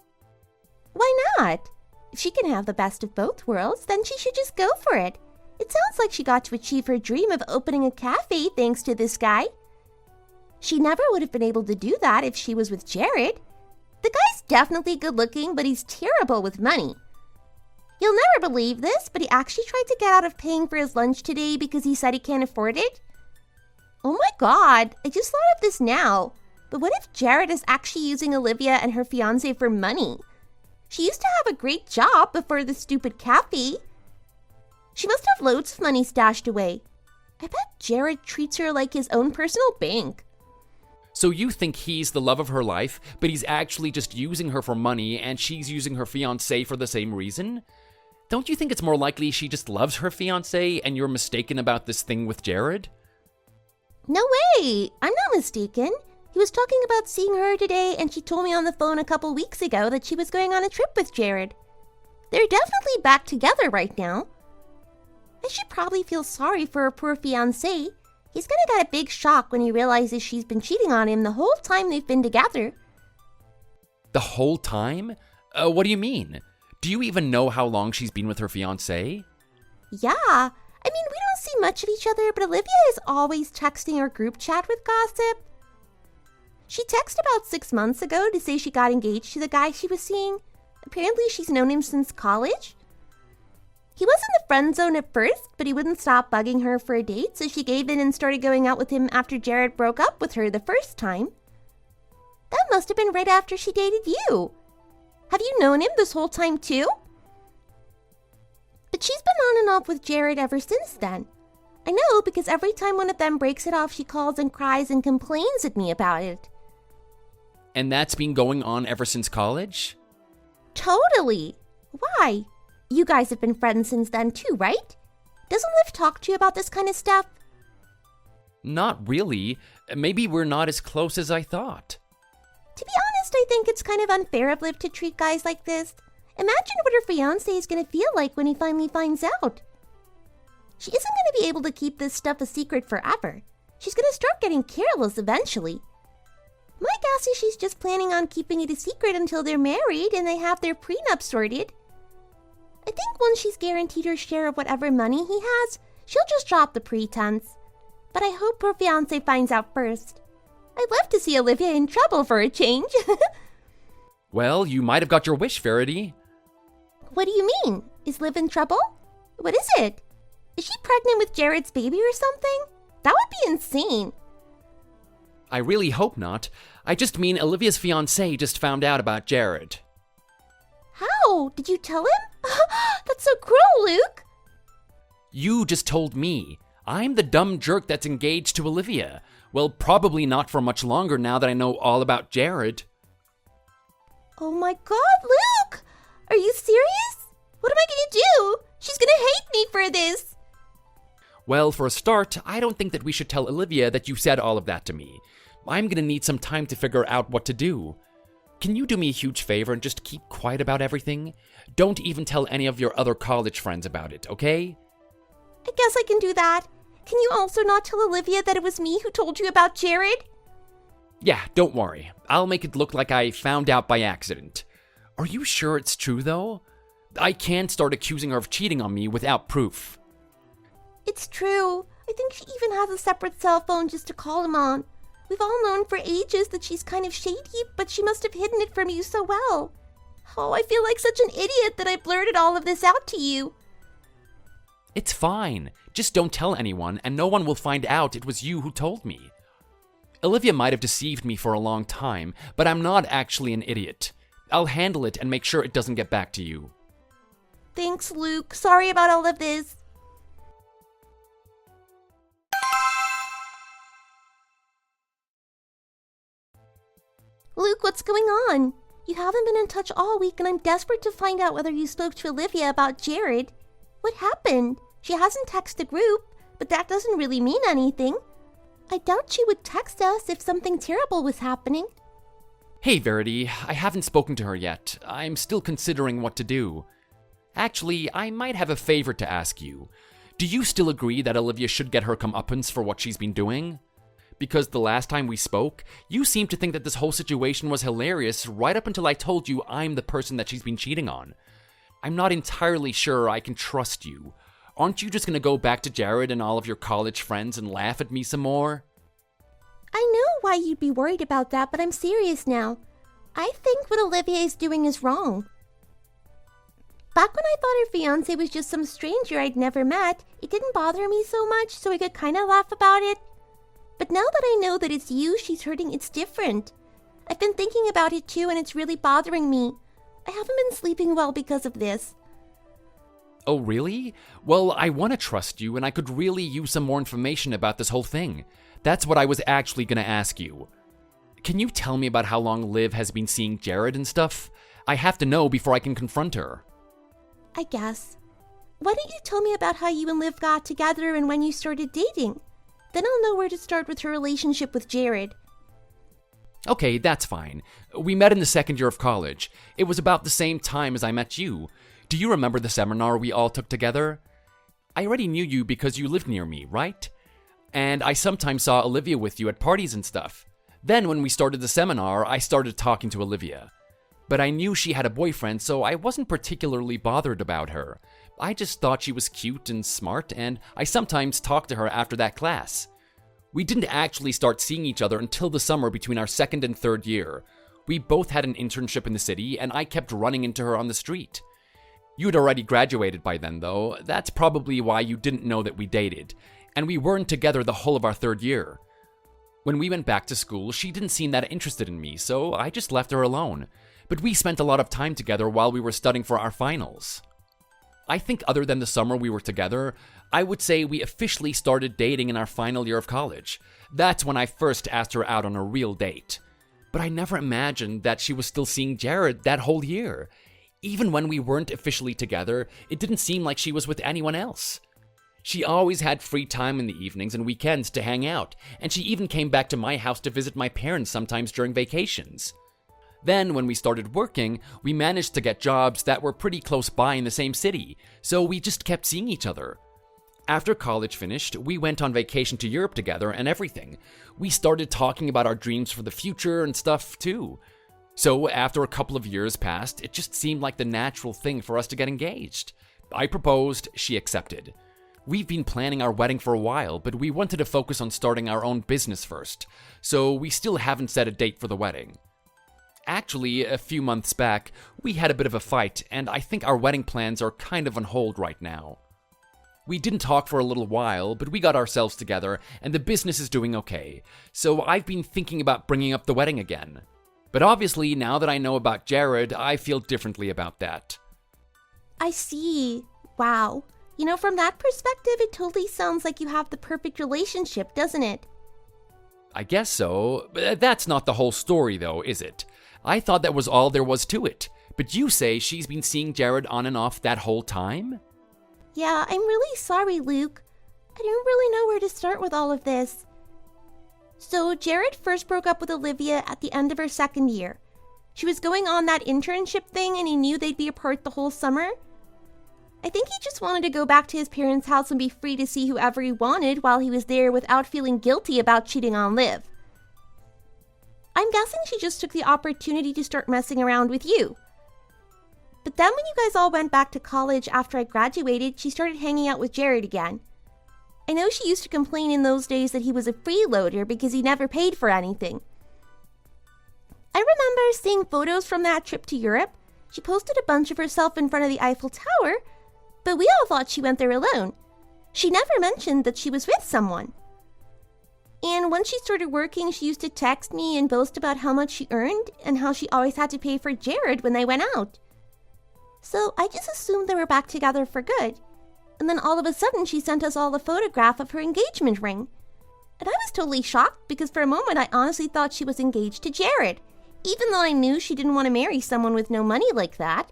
Speaker 5: Why not? If she can have the best of both worlds, then she should just go for it. It sounds like she got to achieve her dream of opening a cafe thanks to this guy. She never would have been able to do that if she was with Jared. The guy's definitely good looking, but he's terrible with money. You'll never believe this, but he actually tried to get out of paying for his lunch today because he said he can't afford it. Oh my god, I just thought of this now. But what if Jared is actually using Olivia and her fiancé for money? She used to have a great job before the stupid cafe. She must have loads of money stashed away. I bet Jared treats her like his own personal bank.
Speaker 1: So you think he's the love of her life, but he's actually just using her for money and she's using her fiancé for the same reason? Don't you think it's more likely she just loves her fiancé and you're mistaken about this thing with Jared?
Speaker 5: No way! I'm not mistaken. He was talking about seeing her today, and she told me on the phone a couple weeks ago that she was going on a trip with Jared. They're definitely back together right now. I should probably feel sorry for her poor fiancé. He's gonna get a big shock when he realizes she's been cheating on him the whole time they've been together.
Speaker 1: The whole time? What do you mean? Do you even know how long she's been with her fiancé?
Speaker 5: Yeah, I mean, we don't see much of each other, but Olivia is always texting our group chat with gossip. She texted about 6 months ago to say she got engaged to the guy she was seeing. Apparently she's known him since college. He was in the friend zone at first, but he wouldn't stop bugging her for a date, so she gave in and started going out with him after Jared broke up with her the first time. That must have been right after she dated you. Have you known him this whole time too? But she's been on and off with Jared ever since then. I know, because every time one of them breaks it off, she calls and cries and complains at me about it.
Speaker 1: And that's been going on ever since college?
Speaker 5: Totally. Why? You guys have been friends since then too, right? Doesn't Liv talk to you about this kind of stuff?
Speaker 1: Not really. Maybe we're not as close as I thought.
Speaker 5: To be honest, I think it's kind of unfair of Liv to treat guys like this. Imagine what her fiancé is going to feel like when he finally finds out. She isn't going to be able to keep this stuff a secret forever. She's going to start getting careless eventually. My guess is she's just planning on keeping it a secret until they're married and they have their prenup sorted. I think once she's guaranteed her share of whatever money he has, she'll just drop the pretense. But I hope her fiancé finds out first. I'd love to see Olivia in trouble for a change.
Speaker 1: Well, you might have got your wish, Verity.
Speaker 5: What do you mean? Is Liv in trouble? What is it? Is she pregnant with Jared's baby or something? That would be insane.
Speaker 1: I really hope not. I just mean Olivia's fiancé just found out about Jared.
Speaker 5: How? Did you tell him? That's so cruel, Luke.
Speaker 1: You just told me. I'm the dumb jerk that's engaged to Olivia. Well, probably not for much longer now that I know all about Jared.
Speaker 5: Oh my god, Luke! Are you serious? What am I gonna do? She's gonna hate me for this.
Speaker 1: Well, for a start, I don't think that we should tell Olivia that you said all of that to me. I'm gonna need some time to figure out what to do. Can you do me a huge favor and just keep quiet about everything? Don't even tell any of your other college friends about it, okay?
Speaker 5: I guess I can do that. Can you also not tell Olivia that it was me who told you about Jared?
Speaker 1: Yeah, don't worry. I'll make it look like I found out by accident. Are you sure it's true, though? I can't start accusing her of cheating on me without proof.
Speaker 5: It's true. I think she even has a separate cell phone just to call him on. We've all known for ages that she's kind of shady, but she must have hidden it from you so well. Oh, I feel like such an idiot that I blurted all of this out to you.
Speaker 1: It's fine. Just don't tell anyone, and no one will find out it was you who told me. Olivia might have deceived me for a long time, but I'm not actually an idiot. I'll handle it and make sure it doesn't get back to you.
Speaker 5: Thanks, Luke. Sorry about all of this. Luke, what's going on? You haven't been in touch all week, and I'm desperate to find out whether you spoke to Olivia about Jared. What happened? She hasn't texted the group, but that doesn't really mean anything. I doubt she would text us if something terrible was happening.
Speaker 1: Hey, Verity, I haven't spoken to her yet. I'm still considering what to do. Actually, I might have a favor to ask you. Do you still agree that Olivia should get her comeuppance for what she's been doing? Because the last time we spoke, you seemed to think that this whole situation was hilarious right up until I told you I'm the person that she's been cheating on. I'm not entirely sure I can trust you. Aren't you just gonna go back to Jared and all of your college friends and laugh at me some more?
Speaker 5: I know why you'd be worried about that, but I'm serious now. I think what Olivia is doing is wrong. Back when I thought her fiancé was just some stranger I'd never met, it didn't bother me so much, so I could kind of laugh about it. But now that I know that it's you she's hurting, it's different. I've been thinking about it too, and it's really bothering me. I haven't been sleeping well because of this.
Speaker 1: Oh, really? Well, I want to trust you, and I could really use some more information about this whole thing. That's what I was actually going to ask you. Can you tell me about how long Liv has been seeing Jared and stuff? I have to know before I can confront her.
Speaker 5: I guess. Why don't you tell me about how you and Liv got together and when you started dating? Then I'll know where to start with her relationship with Jared.
Speaker 1: Okay, that's fine. We met in the second year of college. It was about the same time as I met you. Do you remember the seminar we all took together? I already knew you because you lived near me, right? And I sometimes saw Olivia with you at parties and stuff. Then when we started the seminar, I started talking to Olivia. But I knew she had a boyfriend, so I wasn't particularly bothered about her. I just thought she was cute and smart, and I sometimes talked to her after that class. We didn't actually start seeing each other until the summer between our second and third year. We both had an internship in the city, and I kept running into her on the street. You'd already graduated by then, though. That's probably why you didn't know that we dated. And we weren't together the whole of our third year. When we went back to school, she didn't seem that interested in me, so I just left her alone. But we spent a lot of time together while we were studying for our finals. I think other than the summer we were together, I would say we officially started dating in our final year of college. That's when I first asked her out on a real date. But I never imagined that she was still seeing Jared that whole year. Even when we weren't officially together, it didn't seem like she was with anyone else. She always had free time in the evenings and weekends to hang out, and she even came back to my house to visit my parents sometimes during vacations. Then, when we started working, we managed to get jobs that were pretty close by in the same city, so we just kept seeing each other. After college finished, we went on vacation to Europe together and everything. We started talking about our dreams for the future and stuff too. So after a couple of years passed, it just seemed like the natural thing for us to get engaged. I proposed, she accepted. We've been planning our wedding for a while, but we wanted to focus on starting our own business first, so we still haven't set a date for the wedding. Actually, a few months back, we had a bit of a fight, and I think our wedding plans are kind of on hold right now. We didn't talk for a little while, but we got ourselves together, and the business is doing okay, so I've been thinking about bringing up the wedding again. But obviously, now that I know about Jared, I feel differently about that.
Speaker 5: I see. Wow. You know, from that perspective, it totally sounds like you have the perfect relationship, doesn't it?
Speaker 1: I guess so, but that's not the whole story though, is it? I thought that was all there was to it, but you say she's been seeing Jared on and off that whole time?
Speaker 5: Yeah, I'm really sorry, Luke. I don't really know where to start with all of this. So, Jared first broke up with Olivia at the end of her second year. She was going on that internship thing and he knew they'd be apart the whole summer. I think he just wanted to go back to his parents' house and be free to see whoever he wanted while he was there without feeling guilty about cheating on Liv. I'm guessing she just took the opportunity to start messing around with you. But then when you guys all went back to college after I graduated, she started hanging out with Jared again. I know she used to complain in those days that he was a freeloader because he never paid for anything. I remember seeing photos from that trip to Europe. She posted a bunch of herself in front of the Eiffel Tower, but we all thought she went there alone. She never mentioned that she was with someone. And when she started working, she used to text me and boast about how much she earned and how she always had to pay for Jared when they went out. So I just assumed they were back together for good. And then all of a sudden she sent us all a photograph of her engagement ring. And I was totally shocked because for a moment I honestly thought she was engaged to Jared, even though I knew she didn't want to marry someone with no money like that.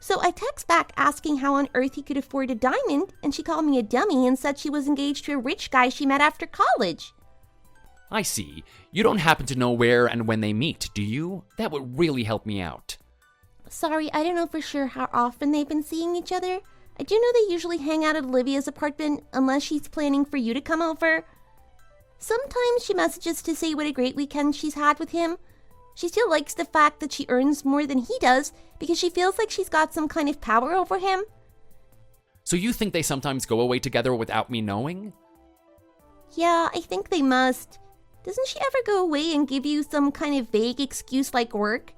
Speaker 5: So I text back asking how on earth he could afford a diamond, and she called me a dummy and said she was engaged to a rich guy she met after college.
Speaker 1: I see. You don't happen to know where and when they meet, do you? That would really help me out.
Speaker 5: Sorry, I don't know for sure how often they've been seeing each other. I do know they usually hang out at Olivia's apartment unless she's planning for you to come over. Sometimes she messages to say what a great weekend she's had with him. She still likes the fact that she earns more than he does because she feels like she's got some kind of power over him.
Speaker 1: So you think they sometimes go away together without me knowing?
Speaker 5: Yeah, I think they must. Doesn't she ever go away and give you some kind of vague excuse like work?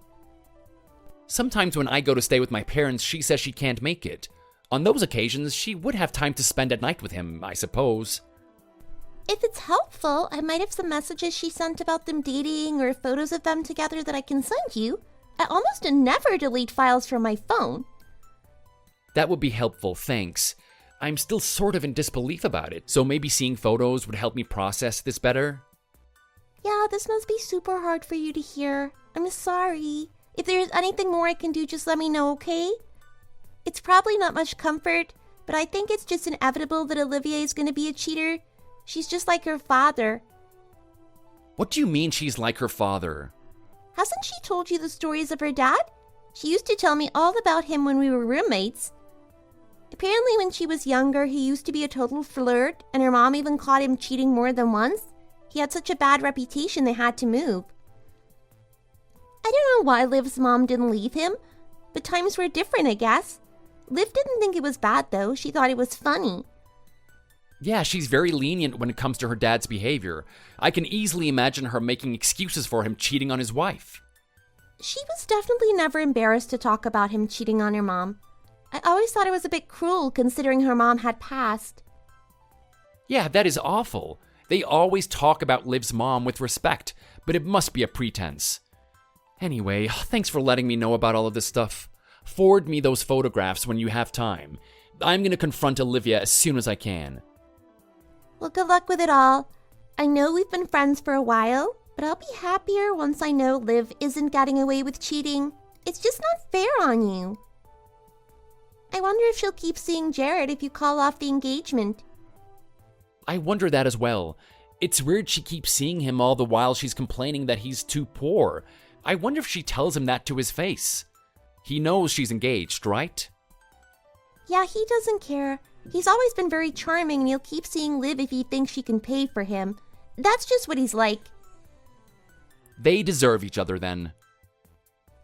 Speaker 1: Sometimes when I go to stay with my parents, she says she can't make it. On those occasions, she would have time to spend at night with him, I suppose.
Speaker 5: If it's helpful, I might have some messages she sent about them dating or photos of them together that I can send you. I almost never delete files from my phone.
Speaker 1: That would be helpful, thanks. I'm still sort of in disbelief about it, so maybe seeing photos would help me process this better.
Speaker 5: Yeah, this must be super hard for you to hear. I'm sorry. If there's anything more I can do, just let me know, okay? It's probably not much comfort, but I think it's just inevitable that Olivia is going to be a cheater. She's just like her father.
Speaker 1: What do you mean she's like her father?
Speaker 5: Hasn't she told you the stories of her dad? She used to tell me all about him when we were roommates. Apparently when she was younger, he used to be a total flirt, and her mom even caught him cheating more than once. He had such a bad reputation they had to move. I don't know why Liv's mom didn't leave him, but times were different, I guess. Liv didn't think it was bad, though. She thought it was funny.
Speaker 1: Yeah, she's very lenient when it comes to her dad's behavior. I can easily imagine her making excuses for him cheating on his wife.
Speaker 5: She was definitely never embarrassed to talk about him cheating on her mom. I always thought it was a bit cruel considering her mom had passed.
Speaker 1: Yeah, that is awful. They always talk about Liv's mom with respect, but it must be a pretense. Anyway, thanks for letting me know about all of this stuff. Forward me those photographs when you have time. I'm gonna confront Olivia as soon as I can.
Speaker 5: Well, good luck with it all. I know we've been friends for a while, but I'll be happier once I know Liv isn't getting away with cheating. It's just not fair on you. I wonder if she'll keep seeing Jared if you call off the engagement.
Speaker 1: I wonder that as well. It's weird she keeps seeing him all the while she's complaining that he's too poor. I wonder if she tells him that to his face. He knows she's engaged, right?
Speaker 5: Yeah, he doesn't care. He's always been very charming and he'll keep seeing Liv if he thinks she can pay for him. That's just what he's like.
Speaker 1: They deserve each other then.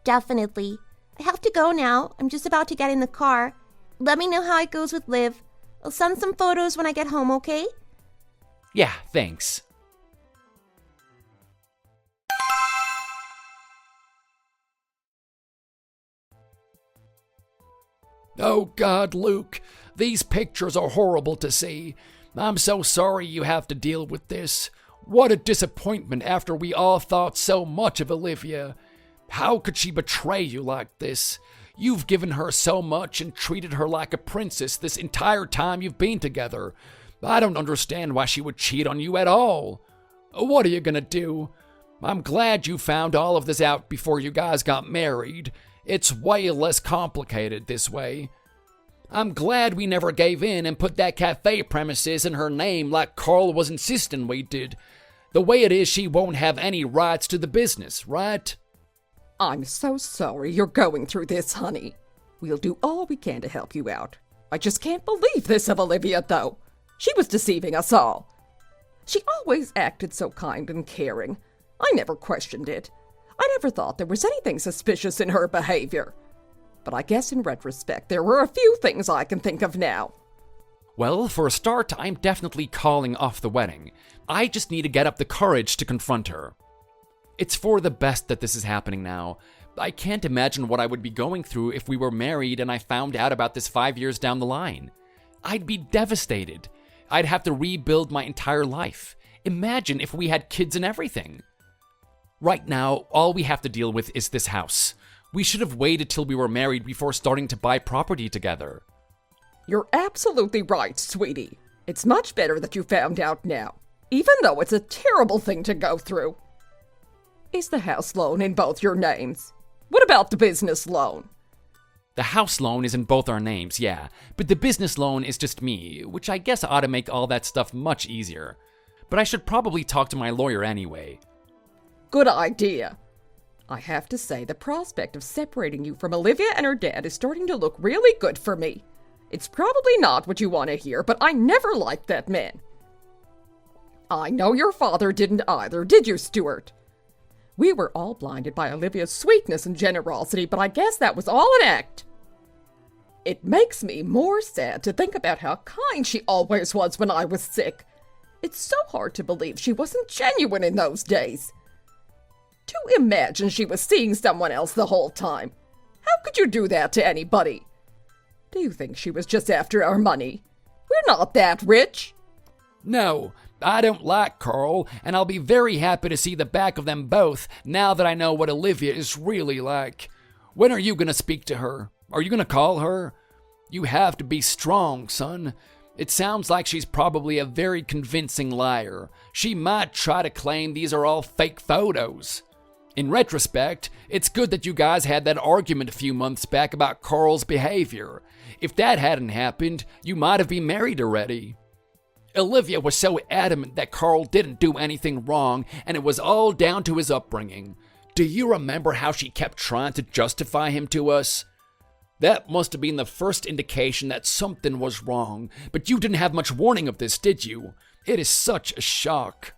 Speaker 5: Definitely. I have to go now. I'm just about to get in the car. Let me know how it goes with Liv. I'll send some photos when I get home, okay?
Speaker 1: Yeah, thanks.
Speaker 2: Oh God, Luke, these pictures are horrible to see. I'm so sorry you have to deal with this. What a disappointment after we all thought so much of Olivia. How could she betray you like this? You've given her so much and treated her like a princess this entire time you've been together. I don't understand why she would cheat on you at all. What are you gonna do? I'm glad you found all of this out before you guys got married. It's way less complicated this way. I'm glad we never gave in and put that cafe premises in her name like Carl was insisting we did. The way it is, she won't have any rights to the business, right?
Speaker 4: I'm so sorry you're going through this, honey. We'll do all we can to help you out. I just can't believe this of Olivia, though. She was deceiving us all. She always acted so kind and caring. I never questioned it. I never thought there was anything suspicious in her behavior. But I guess in retrospect, there were a few things I can think of now.
Speaker 1: Well, for a start, I'm definitely calling off the wedding. I just need to get up the courage to confront her. It's for the best that this is happening now. I can't imagine what I would be going through if we were married and I found out about this 5 years down the line. I'd be devastated. I'd have to rebuild my entire life. Imagine if we had kids and everything. Right now, all we have to deal with is this house. We should have waited till we were married before starting to buy property together.
Speaker 4: You're absolutely right, sweetie. It's much better that you found out now, even though it's a terrible thing to go through. Is the house loan in both your names? What about the business loan?
Speaker 1: The house loan is in both our names, yeah, but the business loan is just me, which I guess ought to make all that stuff much easier. But I should probably talk to my lawyer anyway.
Speaker 4: Good idea. I have to say, the prospect of separating you from Olivia and her dad is starting to look really good for me. It's probably not what you want to hear, but I never liked that man. I know your father didn't either, did you, Stuart? We were all blinded by Olivia's sweetness and generosity, but I guess that was all an act. It makes me more sad to think about how kind she always was when I was sick. It's so hard to believe she wasn't genuine in those days. To imagine she was seeing someone else the whole time. How could you do that to anybody? Do you think she was just after our money? We're not that rich.
Speaker 2: No, I don't like Carl, and I'll be very happy to see the back of them both now that I know what Olivia is really like. When are you going to speak to her? Are you going to call her? You have to be strong, son. It sounds like she's probably a very convincing liar. She might try to claim these are all fake photos. In retrospect, it's good that you guys had that argument a few months back about Carl's behavior. If that hadn't happened, you might have been married already. Olivia was so adamant that Carl didn't do anything wrong, and it was all down to his upbringing. Do you remember how she kept trying to justify him to us? That must have been the first indication that something was wrong, but you didn't have much warning of this, did you? It is such a shock.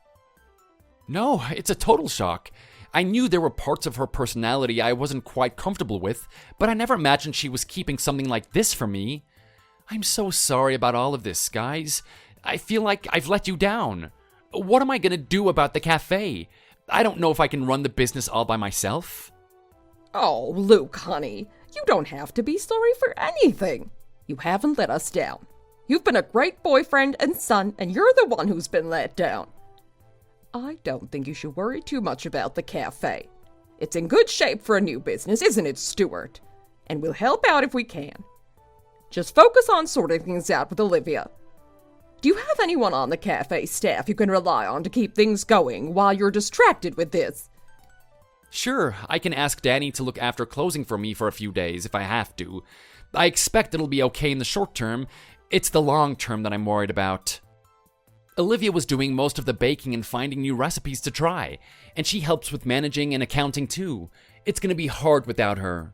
Speaker 1: No, it's a total shock. I knew there were parts of her personality I wasn't quite comfortable with, but I never imagined she was keeping something like this from me. I'm so sorry about all of this, guys. I feel like I've let you down. What am I gonna do about the cafe? I don't know if I can run the business all by myself.
Speaker 4: Oh, Luke, honey, you don't have to be sorry for anything. You haven't let us down. You've been a great boyfriend and son, and you're the one who's been let down. I don't think you should worry too much about the cafe. It's in good shape for a new business, isn't it, Stuart? And we'll help out if we can. Just focus on sorting things out with Olivia. Do you have anyone on the cafe staff you can rely on to keep things going while you're distracted with this?
Speaker 1: Sure, I can ask Danny to look after closing for me for a few days if I have to. I expect it'll be okay in the short term. It's the long term that I'm worried about. Olivia was doing most of the baking and finding new recipes to try, and she helps with managing and accounting too. It's gonna be hard without her.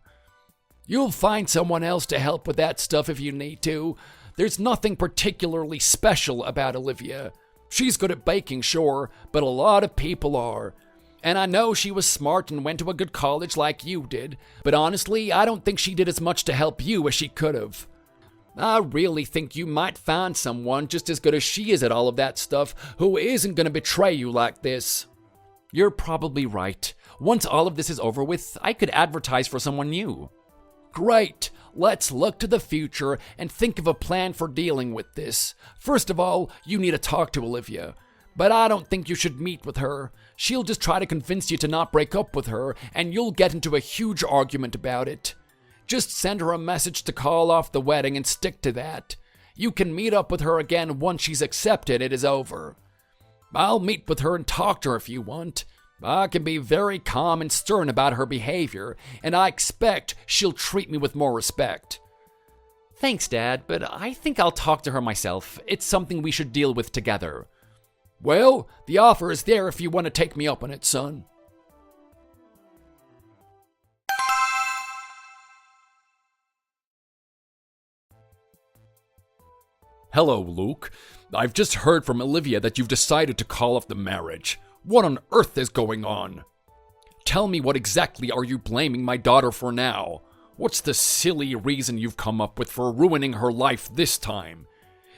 Speaker 2: You'll find someone else to help with that stuff if you need to. There's nothing particularly special about Olivia. She's good at baking, sure, but a lot of people are. And I know she was smart and went to a good college like you did, but honestly, I don't think she did as much to help you as she could have. I really think you might find someone just as good as she is at all of that stuff who isn't going to betray you like this.
Speaker 1: You're probably right. Once all of this is over with, I could advertise for someone new.
Speaker 2: Great. Let's look to the future and think of a plan for dealing with this. First of all, you need to talk to Olivia. But I don't think you should meet with her. She'll just try to convince you to not break up with her, and you'll get into a huge argument about it. Just send her a message to call off the wedding and stick to that. You can meet up with her again once she's accepted it is over. I'll meet with her and talk to her if you want. I can be very calm and stern about her behavior, and I expect she'll treat me with more respect.
Speaker 1: Thanks, Dad, but I think I'll talk to her myself. It's something we should deal with together.
Speaker 2: Well, the offer is there if you want to take me up on it, son. Hello, Luke. I've just heard from Olivia that you've decided to call off the marriage. What on earth is going on? Tell me, what exactly are you blaming my daughter for now? What's the silly reason you've come up with for ruining her life this time?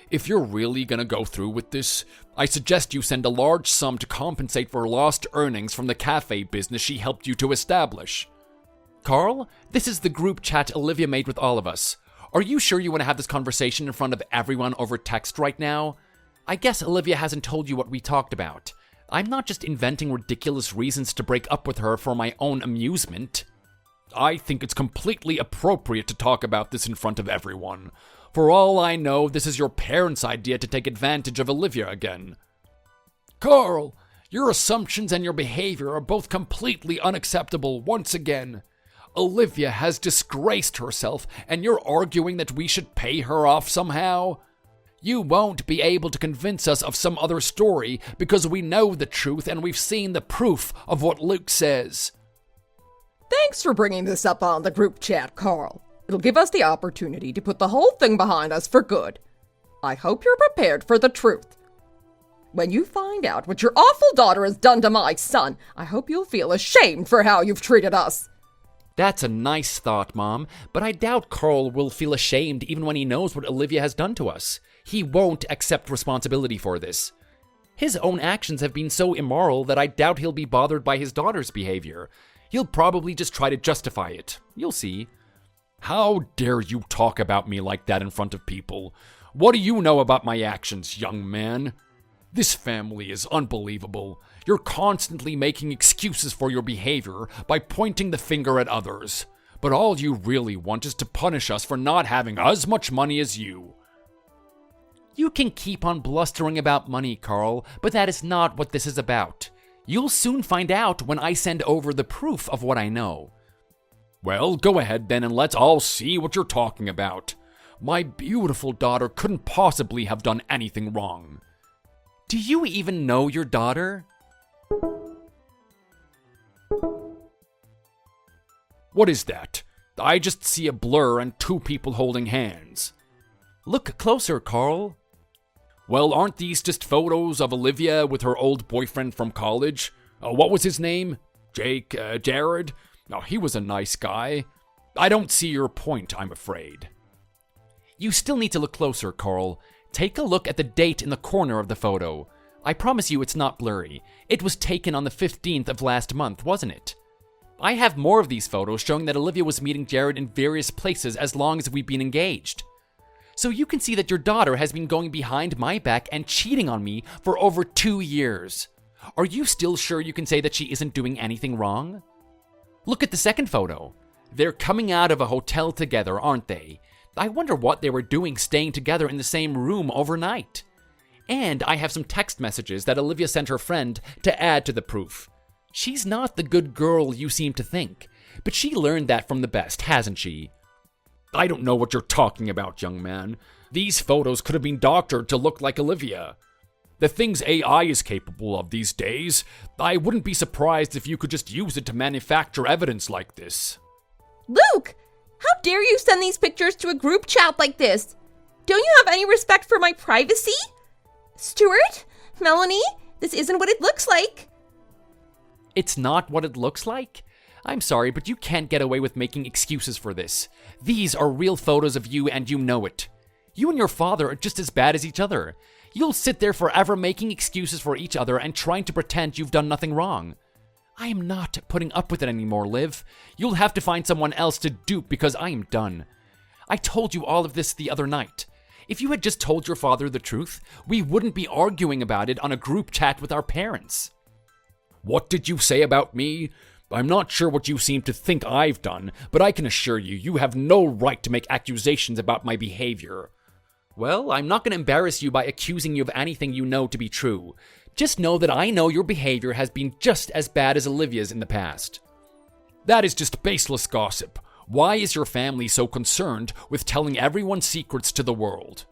Speaker 2: If you're really gonna go through with this, I suggest you send a large sum to compensate for lost earnings from the cafe business she helped you to establish.
Speaker 1: Carl, this is the group chat Olivia made with all of us. Are you sure you want to have this conversation in front of everyone over text right now? I guess Olivia hasn't told you what we talked about. I'm not just inventing ridiculous reasons to break up with her for my own amusement.
Speaker 2: I think it's completely appropriate to talk about this in front of everyone. For all I know, this is your parents' idea to take advantage of Olivia again. Carl, your assumptions and your behavior are both completely unacceptable once again. Olivia has disgraced herself, and you're arguing that we should pay her off somehow? You won't be able to convince us of some other story because we know the truth and we've seen the proof of what Luke says.
Speaker 4: Thanks for bringing this up on the group chat, Carl. It'll give us the opportunity to put the whole thing behind us for good. I hope you're prepared for the truth. When you find out what your awful daughter has done to my son, I hope you'll feel ashamed for how you've treated us.
Speaker 1: That's a nice thought, Mom, but I doubt Carl will feel ashamed even when he knows what Olivia has done to us. He won't accept responsibility for this. His own actions have been so immoral that I doubt he'll be bothered by his daughter's behavior. He'll probably just try to justify it. You'll see.
Speaker 2: How dare you talk about me like that in front of people? What do you know about my actions, young man? This family is unbelievable. You're constantly making excuses for your behavior by pointing the finger at others. But all you really want is to punish us for not having as much money as you.
Speaker 1: You can keep on blustering about money, Carl, but that is not what this is about. You'll soon find out when I send over the proof of what I know.
Speaker 2: Well, go ahead then and let's all see what you're talking about. My beautiful daughter couldn't possibly have done anything wrong.
Speaker 1: Do you even know your daughter?
Speaker 2: What is that? I just see a blur and two people holding hands.
Speaker 1: Look closer, Carl.
Speaker 2: Well, aren't these just photos of Olivia with her old boyfriend from college? What was his name? Jared? Oh, he was a nice guy. I don't see your point, I'm afraid.
Speaker 1: You still need to look closer, Carl. Take a look at the date in the corner of the photo. I promise you it's not blurry. It was taken on the 15th of last month, wasn't it? I have more of these photos showing that Olivia was meeting Jared in various places as long as we've been engaged. So you can see that your daughter has been going behind my back and cheating on me for over 2 years. Are you still sure you can say that she isn't doing anything wrong? Look at the second photo. They're coming out of a hotel together, aren't they? I wonder what they were doing staying together in the same room overnight. And I have some text messages that Olivia sent her friend to add to the proof. She's not the good girl you seem to think, but she learned that from the best, hasn't she?
Speaker 2: I don't know what you're talking about, young man. These photos could have been doctored to look like Olivia. The things AI is capable of these days, I wouldn't be surprised if you could just use it to manufacture evidence like this.
Speaker 3: Luke! How dare you send these pictures to a group chat like this? Don't you have any respect for my privacy? Stuart? Melanie? This isn't what it looks like.
Speaker 1: It's not what it looks like? I'm sorry, but you can't get away with making excuses for this. These are real photos of you and you know it. You and your father are just as bad as each other. You'll sit there forever making excuses for each other and trying to pretend you've done nothing wrong. I am not putting up with it anymore, Liv. You'll have to find someone else to dupe because I am done. I told you all of this the other night. If you had just told your father the truth, we wouldn't be arguing about it on a group chat with our parents.
Speaker 2: What did you say about me? I'm not sure what you seem to think I've done, but I can assure you, you have no right to make accusations about my behavior.
Speaker 1: Well, I'm not going to embarrass you by accusing you of anything you know to be true. Just know that I know your behavior has been just as bad as Olivia's in the past.
Speaker 2: That is just baseless gossip. Why is your family so concerned with telling everyone's secrets to the world?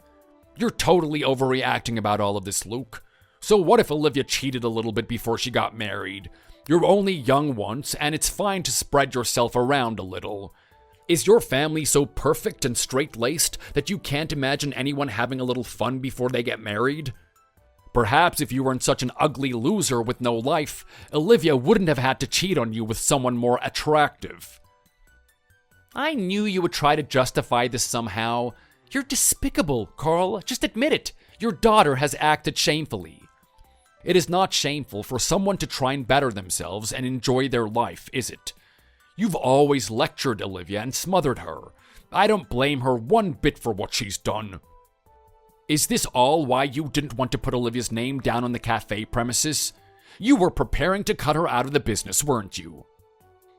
Speaker 2: You're totally overreacting about all of this, Luke. So what if Olivia cheated a little bit before she got married? You're only young once, and it's fine to spread yourself around a little. Is your family so perfect and straight-laced that you can't imagine anyone having a little fun before they get married? Perhaps if you weren't such an ugly loser with no life, Olivia wouldn't have had to cheat on you with someone more attractive.
Speaker 1: I knew you would try to justify this somehow. You're despicable, Carl. Just admit it. Your daughter has acted shamefully.
Speaker 2: It is not shameful for someone to try and better themselves and enjoy their life, is it? You've always lectured Olivia and smothered her. I don't blame her one bit for what she's done. Is this all why you didn't want to put Olivia's name down on the cafe premises? You were preparing to cut her out of the business, weren't you?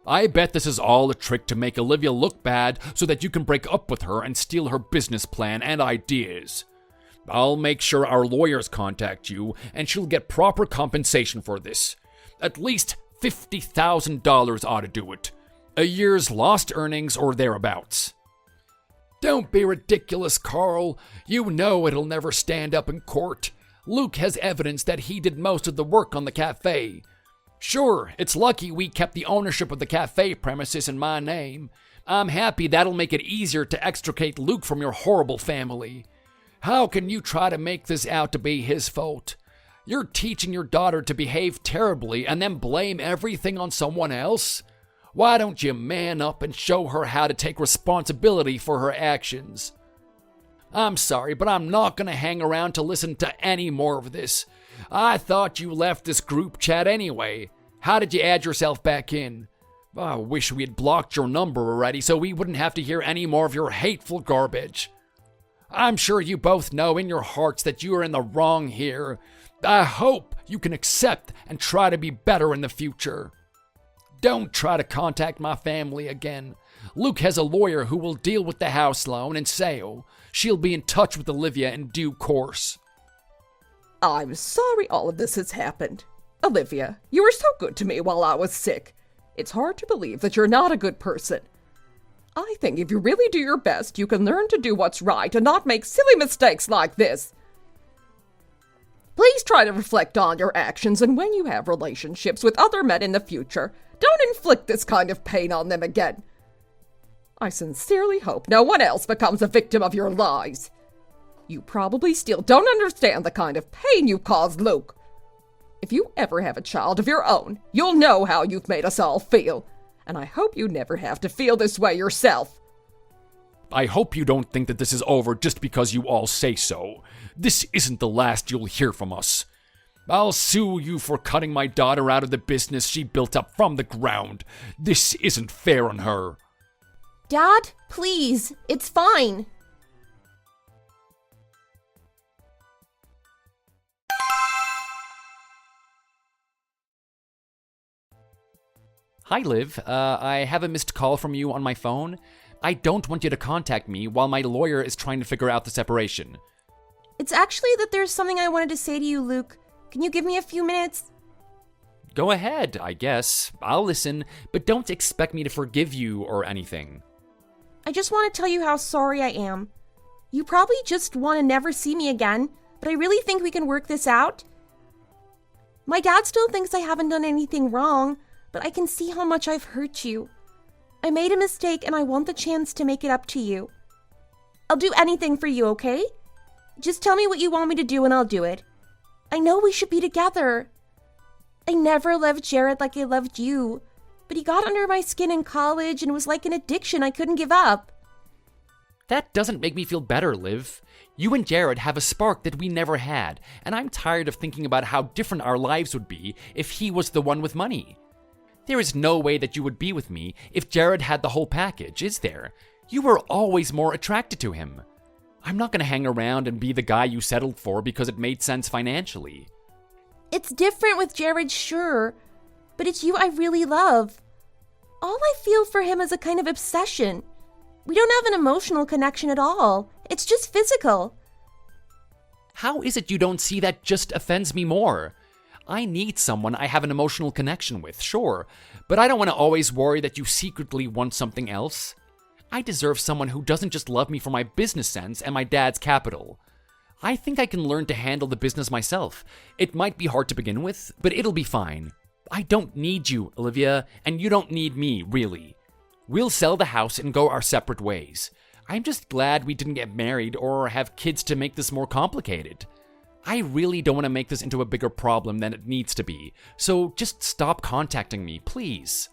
Speaker 2: I bet this is all a trick to make Olivia look bad so that you can break up with her and steal her business plan and ideas. I'll make sure our lawyers contact you, and she'll get proper compensation for this. At least $50,000 ought to do it. A year's lost earnings or thereabouts. Don't be ridiculous, Carl. You know it'll never stand up in court. Luke has evidence that he did most of the work on the cafe. Sure, it's lucky we kept the ownership of the cafe premises in my name. I'm happy that'll make it easier to extricate Luke from your horrible family. How can you try to make this out to be his fault? You're teaching your daughter to behave terribly and then blame everything on someone else? Why don't you man up and show her how to take responsibility for her actions? I'm sorry, but I'm not going to hang around to listen to any more of this. I thought you left this group chat anyway. How did you add yourself back in? I wish we had blocked your number already so we wouldn't have to hear any more of your hateful garbage. I'm sure you both know in your hearts that you are in the wrong here. I hope you can accept and try to be better in the future. Don't try to contact my family again. Luke has a lawyer who will deal with the house loan and sale. She'll be in touch with Olivia in due course.
Speaker 4: I'm sorry all of this has happened. Olivia, you were so good to me while I was sick. It's hard to believe that you're not a good person. I think if you really do your best, you can learn to do what's right and not make silly mistakes like this. Please try to reflect on your actions, and when you have relationships with other men in the future, don't inflict this kind of pain on them again. I sincerely hope no one else becomes a victim of your lies. You probably still don't understand the kind of pain you caused Luke. If you ever have a child of your own, you'll know how you've made us all feel. And I hope you never have to feel this way yourself.
Speaker 2: I hope you don't think that this is over just because you all say so. This isn't the last you'll hear from us. I'll sue you for cutting my daughter out of the business she built up from the ground. This isn't fair on her.
Speaker 3: Dad, please, it's fine.
Speaker 1: Hi, Liv. I have a missed call from you on my phone. I don't want you to contact me while my lawyer is trying to figure out the separation.
Speaker 3: It's actually that there's something I wanted to say to you, Luke. Can you give me a few minutes?
Speaker 1: Go ahead, I guess. I'll listen, but don't expect me to forgive you or anything.
Speaker 3: I just want to tell you how sorry I am. You probably just want to never see me again, but I really think we can work this out. My dad still thinks I haven't done anything wrong, but I can see how much I've hurt you. I made a mistake and I want the chance to make it up to you. I'll do anything for you, okay? Just tell me what you want me to do and I'll do it. I know we should be together. I never loved Jared like I loved you, but he got under my skin in college and it was like an addiction I couldn't give up.
Speaker 1: That doesn't make me feel better, Liv. You and Jared have a spark that we never had, and I'm tired of thinking about how different our lives would be if he was the one with money. There is no way that you would be with me if Jared had the whole package, is there? You were always more attracted to him. I'm not going to hang around and be the guy you settled for because it made sense financially.
Speaker 3: It's different with Jared, sure, but it's you I really love. All I feel for him is a kind of obsession. We don't have an emotional connection at all. It's just physical.
Speaker 1: How is it you don't see that just offends me more? I need someone I have an emotional connection with, sure, but I don't want to always worry that you secretly want something else. I deserve someone who doesn't just love me for my business sense and my dad's capital. I think I can learn to handle the business myself. It might be hard to begin with, but it'll be fine. I don't need you, Olivia, and you don't need me, really. We'll sell the house and go our separate ways. I'm just glad we didn't get married or have kids to make this more complicated. I really don't want to make this into a bigger problem than it needs to be, so just stop contacting me, please.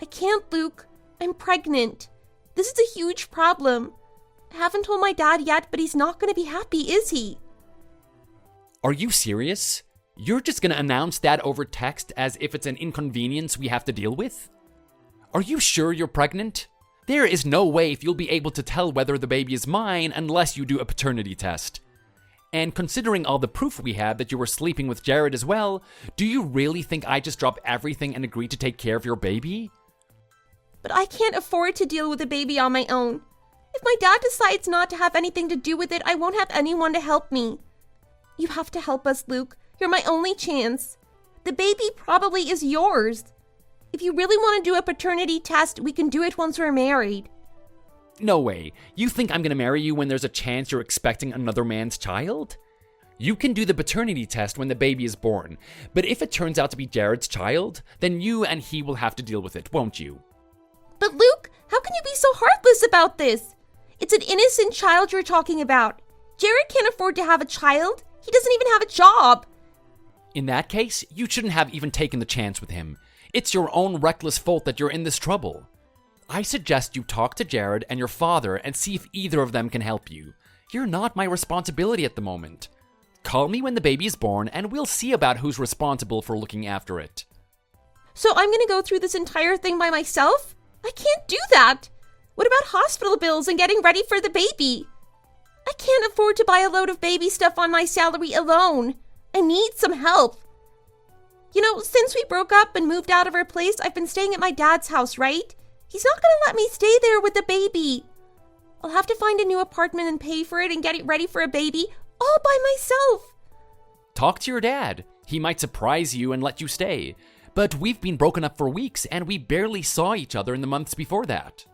Speaker 3: I can't, Luke. I'm pregnant. This is a huge problem. I haven't told my dad yet, but he's not going to be happy, is he?
Speaker 1: Are you serious? You're just going to announce that over text as if it's an inconvenience we have to deal with? Are you sure you're pregnant? There is no way if you'll be able to tell whether the baby is mine unless you do a paternity test. And considering all the proof we have that you were sleeping with Jared as well, do you really think I just dropped everything and agreed to take care of your baby?
Speaker 3: But I can't afford to deal with a baby on my own. If my dad decides not to have anything to do with it, I won't have anyone to help me. You have to help us, Luke. You're my only chance. The baby probably is yours. If you really want to do a paternity test, we can do it once we're married.
Speaker 1: No way. You think I'm gonna marry you when there's a chance you're expecting another man's child? You can do the paternity test when the baby is born, but if it turns out to be Jared's child, then you and he will have to deal with it, won't you?
Speaker 3: But Luke, how can you be so heartless about this? It's an innocent child you're talking about. Jared can't afford to have a child. He doesn't even have a job.
Speaker 1: In that case, you shouldn't have even taken the chance with him. It's your own reckless fault that you're in this trouble. I suggest you talk to Jared and your father and see if either of them can help you. You're not my responsibility at the moment. Call me when the baby is born and we'll see about who's responsible for looking after it.
Speaker 3: So I'm going to go through this entire thing by myself? I can't do that. What about hospital bills and getting ready for the baby? I can't afford to buy a load of baby stuff on my salary alone. I need some help. You know, since we broke up and moved out of our place, I've been staying at my dad's house, right? He's not going to let me stay there with the baby. I'll have to find a new apartment and pay for it and get it ready for a baby all by myself.
Speaker 1: Talk to your dad. He might surprise you and let you stay. But we've been broken up for weeks and we barely saw each other in the months before that.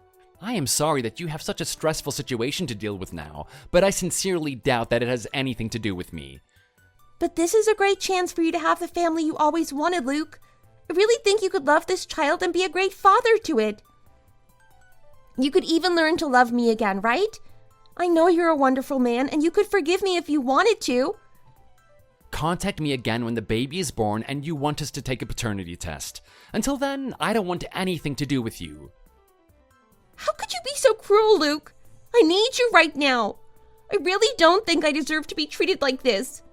Speaker 1: I am sorry that you have such a stressful situation to deal with now, but I sincerely doubt that it has anything to do with me.
Speaker 3: But this is a great chance for you to have the family you always wanted, Luke. I really think you could love this child and be a great father to it. You could even learn to love me again, right? I know you're a wonderful man, and you could forgive me if you wanted to.
Speaker 1: Contact me again when the baby is born and you want us to take a paternity test. Until then, I don't want anything to do with you.
Speaker 3: How could you be so cruel, Luke? I need you right now. I really don't think I deserve to be treated like this.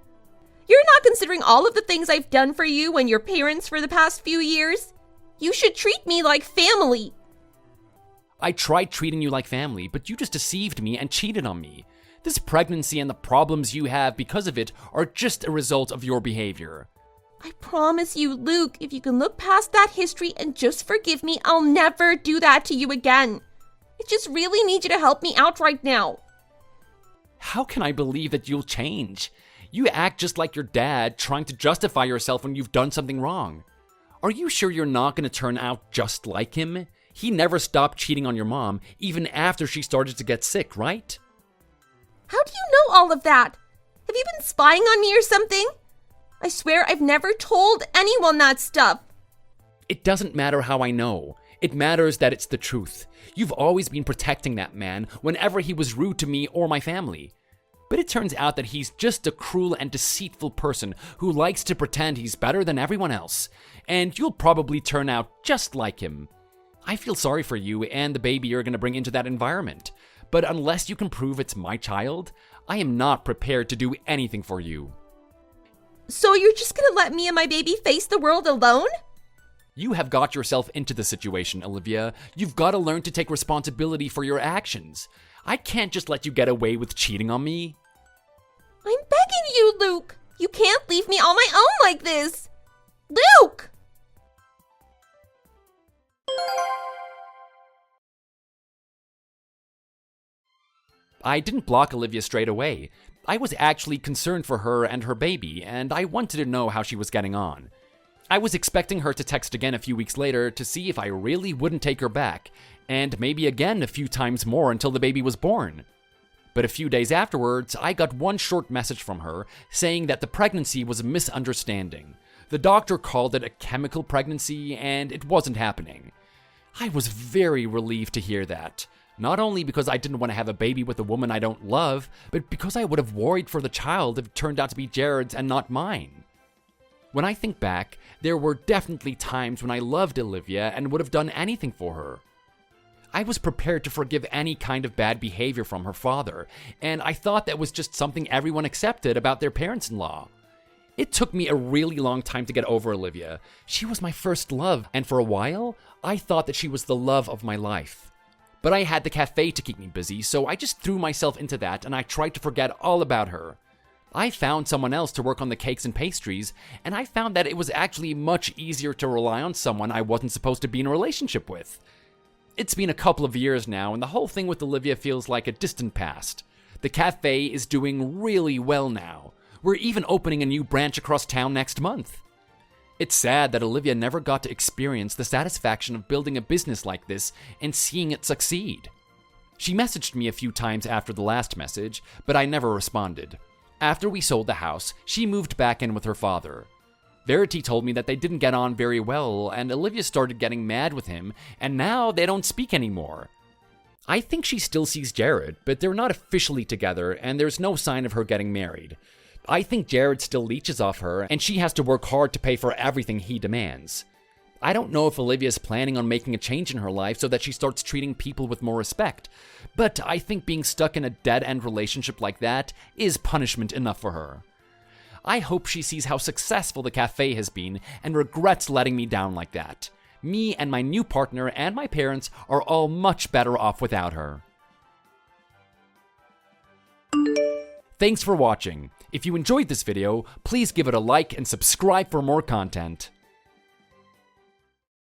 Speaker 3: You're not considering all of the things I've done for you and your parents for the past few years. You should treat me like family.
Speaker 1: I tried treating you like family, but you just deceived me and cheated on me. This pregnancy and the problems you have because of it are just a result of your behavior.
Speaker 3: I promise you, Luke, if you can look past that history and just forgive me, I'll never do that to you again. I just really need you to help me out right now.
Speaker 1: How can I believe that you'll change? You act just like your dad, trying to justify yourself when you've done something wrong. Are you sure you're not going to turn out just like him? He never stopped cheating on your mom, even after she started to get sick, right?
Speaker 3: How do you know all of that? Have you been spying on me or something? I swear I've never told anyone that stuff.
Speaker 1: It doesn't matter how I know. It matters that it's the truth. You've always been protecting that man whenever he was rude to me or my family. But it turns out that he's just a cruel and deceitful person who likes to pretend he's better than everyone else. And you'll probably turn out just like him. I feel sorry for you and the baby you're going to bring into that environment. But unless you can prove it's my child, I am not prepared to do anything for you.
Speaker 3: So you're just gonna let me and my baby face the world alone?
Speaker 1: You have got yourself into the situation, Olivia. You've got to learn to take responsibility for your actions. I can't just let you get away with cheating on me.
Speaker 3: I'm begging you, Luke. You can't leave me on my own like this. Luke!
Speaker 1: I didn't block Olivia straight away. I was actually concerned for her and her baby, and I wanted to know how she was getting on. I was expecting her to text again a few weeks later to see if I really wouldn't take her back, and maybe again a few times more until the baby was born. But a few days afterwards, I got one short message from her saying that the pregnancy was a misunderstanding. The doctor called it a chemical pregnancy, and it wasn't happening. I was very relieved to hear that. Not only because I didn't want to have a baby with a woman I don't love, but because I would have worried for the child if it turned out to be Jared's and not mine. When I think back, there were definitely times when I loved Olivia and would have done anything for her. I was prepared to forgive any kind of bad behavior from her father, and I thought that was just something everyone accepted about their parents-in-law. It took me a really long time to get over Olivia. She was my first love, and for a while, I thought that she was the love of my life. But I had the cafe to keep me busy, so I just threw myself into that and I tried to forget all about her. I found someone else to work on the cakes and pastries, and I found that it was actually much easier to rely on someone I wasn't supposed to be in a relationship with. It's been a couple of years now, and the whole thing with Olivia feels like a distant past. The cafe is doing really well now. We're even opening a new branch across town next month. It's sad that Olivia never got to experience the satisfaction of building a business like this and seeing it succeed. She messaged me a few times after the last message, but I never responded. After we sold the house, she moved back in with her father. Verity told me that they didn't get on very well, and Olivia started getting mad with him, and now they don't speak anymore. I think she still sees Jared, but they're not officially together, and there's no sign of her getting married. I think Jared still leeches off her, and she has to work hard to pay for everything he demands. I don't know if Olivia's planning on making a change in her life so that she starts treating people with more respect, but I think being stuck in a dead-end relationship like that is punishment enough for her. I hope she sees how successful the cafe has been and regrets letting me down like that. Me and my new partner and my parents are all much better off without her. Thanks for watching. If you enjoyed this video, please give it a like and subscribe for more content.